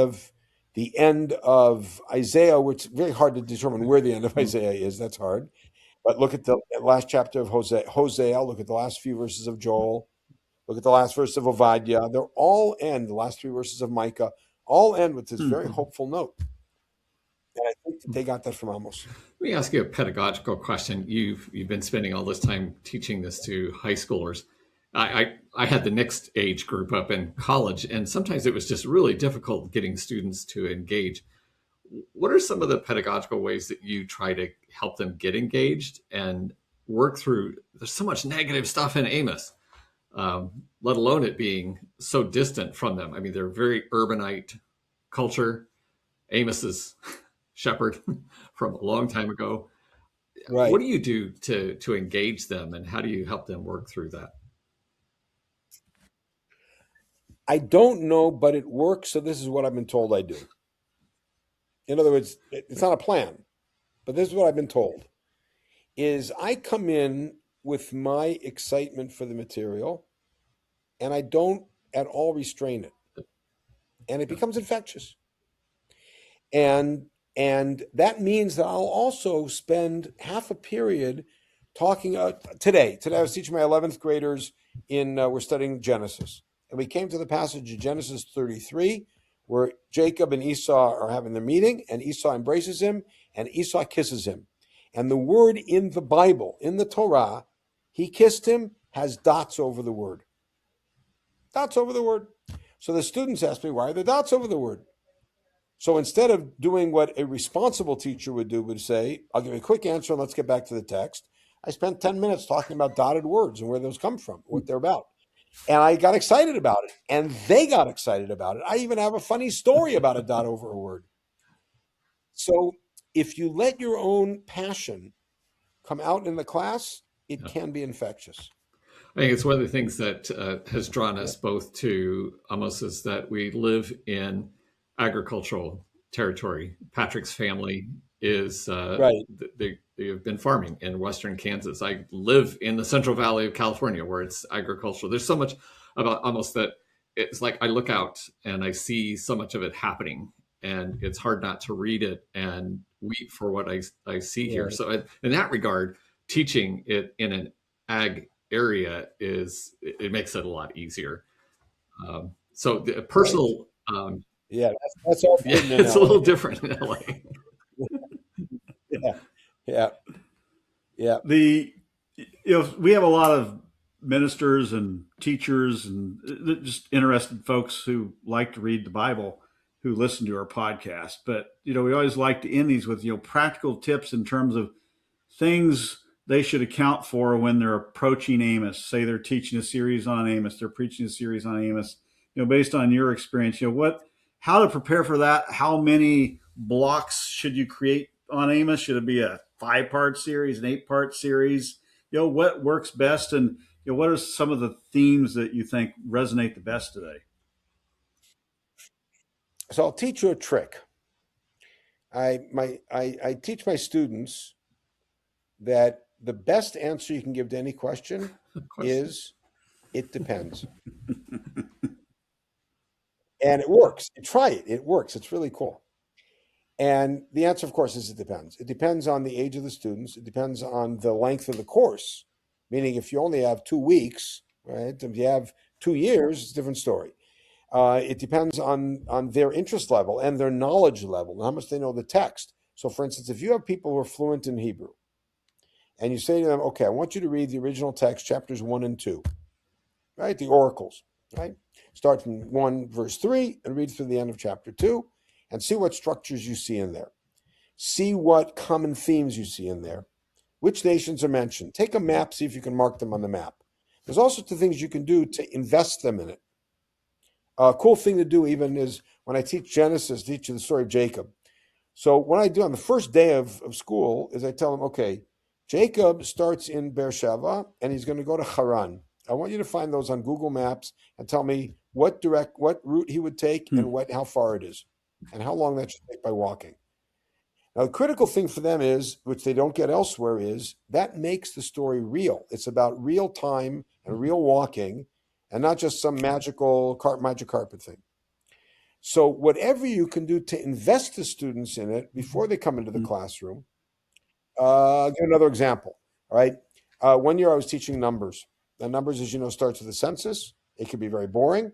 of Isaiah, which is very hard to determine where the end of Isaiah is. That's hard. But look at the last chapter of Hosea. Look at the last few verses of Joel. Look at the last verse of Obadiah. They're all end, the last 3 verses of Micah, all end with this very hopeful note. And I think that they got that from Amos. Let me ask you a pedagogical question. You've been spending all this time teaching this to high schoolers. I had the next age group up in college, and sometimes it was just really difficult getting students to engage. What are some of the pedagogical ways that you try to help them get engaged and work through? There's so much negative stuff in Amos, let alone it being so distant from them. I mean, they're very urbanite culture. Amos is shepherd from a long time ago. Right. What do you do to engage them, and how do you help them work through that? I don't know, but it works. So this is what I've been told I do. In other words, it's not a plan, but this is what I've been told, is I come in with my excitement for the material, and I don't at all restrain it. And it becomes infectious. And that means that I'll also spend half a period talking. Today I was teaching my 11th graders we're studying Genesis. And we came to the passage of Genesis 33, where Jacob and Esau are having their meeting, and Esau embraces him, and Esau kisses him. And the word in the Bible, in the Torah, he kissed him, has dots over the word. Dots over the word. So the students asked me, why are there dots over the word? So instead of doing what a responsible teacher would do, would say, I'll give you a quick answer and let's get back to the text, I spent 10 minutes talking about dotted words and where those come from, what they're about. And I got excited about it, and they got excited about it. I even have a funny story about a dot over a word. So if you let your own passion come out in the class, it can be infectious. I think it's one of the things that has drawn us both to Amos is that we live in agricultural territory. Patrick's family is right. They have been farming in western Kansas. I live in the Central Valley of California, where it's agricultural. There's so much about Amos that it's like I look out and I see so much of it happening, and it's hard not to read it and weep for what I see here. So in that regard, teaching it in an ag area it makes it a lot easier. So the personal, that's all. It's a little different in LA. Yeah. We have a lot of ministers and teachers and just interested folks who like to read the Bible who listen to our podcast. But, we always like to end these with, practical tips in terms of things they should account for when they're approaching Amos. Say they're teaching a series on Amos, they're preaching a series on Amos, based on your experience, how to prepare for that? How many blocks should you create on Amos? Should it be a 5-part series, an 8-part series? What works best, and what are some of the themes that you think resonate the best today? So I'll teach you a trick. I teach my students that the best answer you can give to any question is, it depends. And it works. You try it. It works. It's really cool. And the answer, of course, is it depends. It depends on the age of the students. It depends on the length of the course, meaning if you only have 2 weeks, right? If you have 2 years, it's a different story. It depends on their interest level and their knowledge level and how much they know the text. So, for instance, if you have people who are fluent in Hebrew and you say to them, okay, I want you to read the original text, chapters 1 and 2, right? The oracles, right? Start from 1 verse 3 and read through the end of chapter 2 and see what structures you see in there. See what common themes you see in there. Which nations are mentioned. Take a map, see if you can mark them on the map. There's all sorts of things you can do to invest them in it. A cool thing to do even is when I teach Genesis, teach you the story of Jacob. So what I do on the first day of school is I tell them, okay, Jacob starts in Beersheba and he's going to go to Haran. I want you to find those on Google Maps and tell me what route he would take and how far it is and how long that should take by walking. Now, the critical thing for them is, which they don't get elsewhere, is that makes the story real. It's about real time and real walking and not just some magic carpet thing. So whatever you can do to invest the students in it before they come into the classroom. I'll give another example. All right. 1 year I was teaching numbers. Now, numbers, as you know, starts with the census. It can be very boring.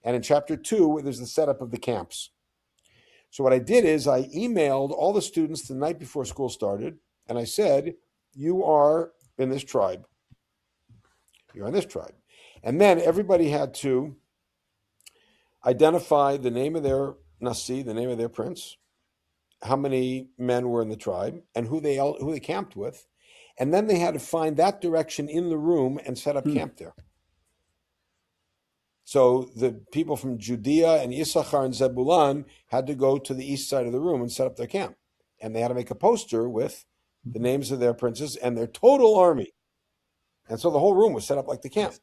And in chapter 2, there's the setup of the camps. So what I did is I emailed all the students the night before school started, and I said, you are in this tribe. You're in this tribe. And then everybody had to identify the name of their Nasi, the name of their prince, how many men were in the tribe, and who they camped with. And then they had to find that direction in the room and set up camp there. So the people from Judea and Issachar and Zebulun had to go to the east side of the room and set up their camp. And they had to make a poster with the names of their princes and their total army. And so the whole room was set up like the camp.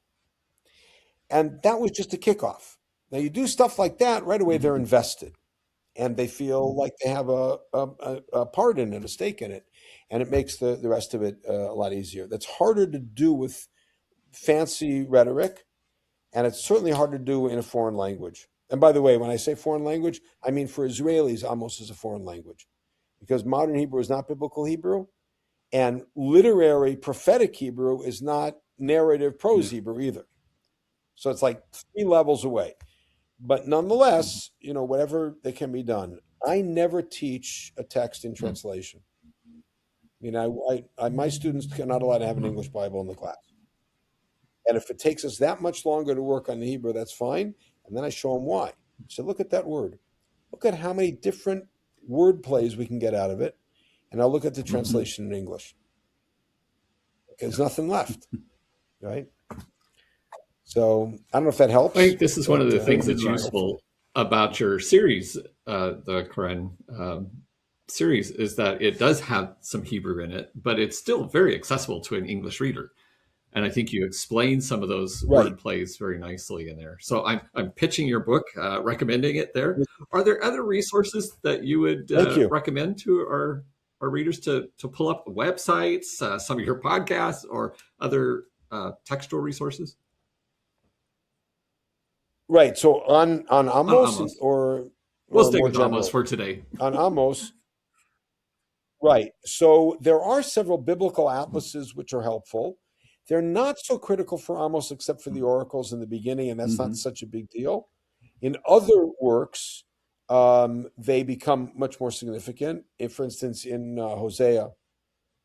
And that was just a kickoff. Now you do stuff like that, right away they're invested. And they feel like they have a part in it, a stake in it. And it makes the rest of it a lot easier. That's harder to do with fancy rhetoric. And it's certainly hard to do in a foreign language. And by the way, when I say foreign language, I mean for Israelis, Amos is a foreign language. Because modern Hebrew is not biblical Hebrew. And literary prophetic Hebrew is not narrative prose Hebrew either. So it's like 3 levels away. But nonetheless, whatever that can be done. I never teach a text in translation. My students are not allowed to have an English Bible in the class. And if it takes us that much longer to work on the Hebrew, that's fine. And then I show them why. So look at that word. Look at how many different word plays we can get out of it. And I'll look at the translation in English. There's nothing left, right? So I don't know if that helps. I think this is one of the things that's useful about your series, the Quran series, is that it does have some Hebrew in it, but it's still very accessible to an English reader. And I think you explain some of those word plays very nicely in there. So I'm pitching your book, recommending it there. Are there other resources that you would recommend to our readers to pull up websites, some of your podcasts, or other textual resources? Right. So on Amos, or we'll stick with Amos for today. On Amos. Right. So there are several biblical atlases which are helpful. They're not so critical for Amos except for the oracles in the beginning, and that's not such a big deal. In other works, they become much more significant. For instance, in Hosea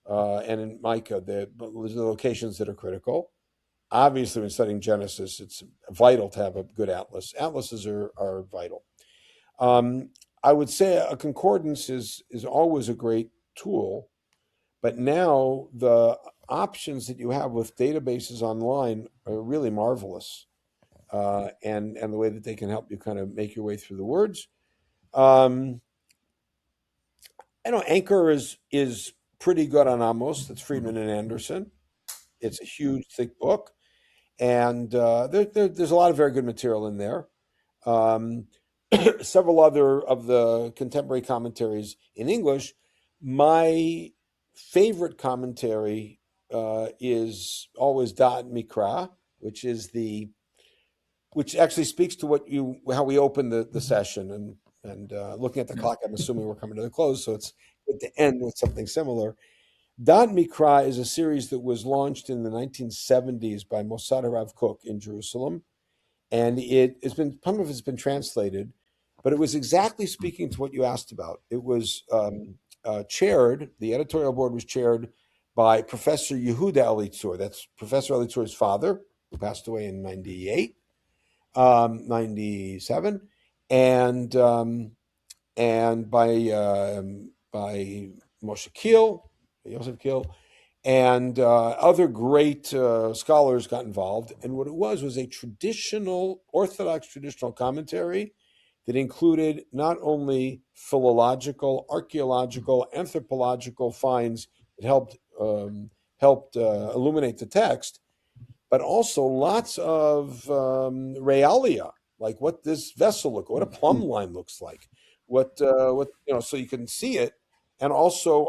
and in Micah, there's the locations that are critical. Obviously, when studying Genesis, it's vital to have a good atlas. Atlases are vital. I would say a concordance is always a great tool, but now the options that you have with databases online are really marvelous, and the way that they can help you kind of make your way through the words. Anchor is pretty good on Amos. That's Friedman and Anderson. It's a huge, thick book. And there's a lot of very good material in there. Several other of the contemporary commentaries in English. My favorite commentary is always da'at mikra, which actually speaks to how we open the session. And looking at the clock, I'm assuming we're coming to the close, so it's good to end with something similar. Da'at mikra is a series that was launched in the 1970s by Mossad Harav Kook in Jerusalem, and some of it's been translated, but it was exactly speaking to what you asked about. It was chaired. The editorial board was chaired by Professor Yehuda Elitzur. That's Professor Elitzur's father, who passed away in 97, and by Moshe Kiel, Yosef Kiel, and other great scholars got involved. And what it was a Orthodox traditional commentary that included not only philological, archaeological, anthropological finds that helped illuminate the text, but also lots of realia, like what this vessel looks, what a plumb line looks like, so you can see it, and also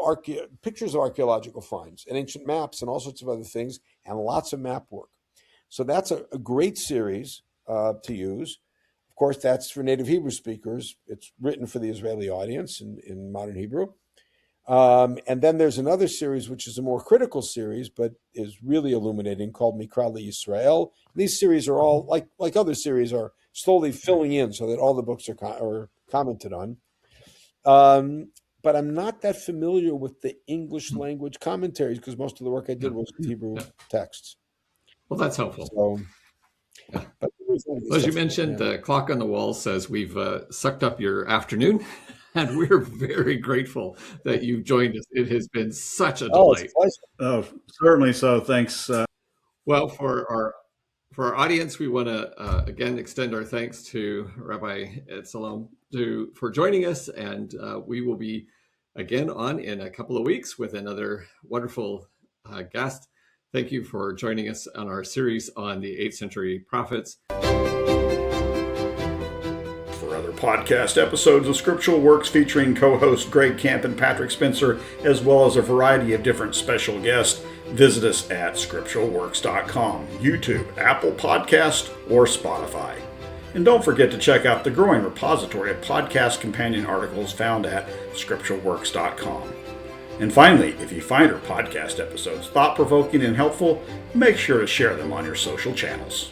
pictures of archaeological finds and ancient maps and all sorts of other things, and lots of map work. So that's a great series to use. Of course, that's for native Hebrew speakers. It's written for the Israeli audience in modern Hebrew. And then there's another series, which is a more critical series, but is really illuminating, called Mikra L'Yisrael. These series are all, like other series, are slowly filling in so that all the books are commented on. But I'm not that familiar with the English language commentaries because most of the work I did was Hebrew texts. Well, that's helpful. So, yeah. As you mentioned, the clock on the wall says we've sucked up your afternoon, and we're very grateful that you've joined us. It has been such a delight. Oh, certainly so. Thanks. Well, for our audience, we want to again extend our thanks to Rabbi Etshalom for joining us, and we will be again on in a couple of weeks with another wonderful guest. Thank you for joining us on our series on the 8th century prophets. For other podcast episodes of Scriptural Works featuring co-hosts Greg Camp and Patrick Spencer, as well as a variety of different special guests, visit us at scripturalworks.com, YouTube, Apple Podcast, or Spotify. And don't forget to check out the growing repository of podcast companion articles found at scripturalworks.com. And finally, if you find our podcast episodes thought-provoking and helpful, make sure to share them on your social channels.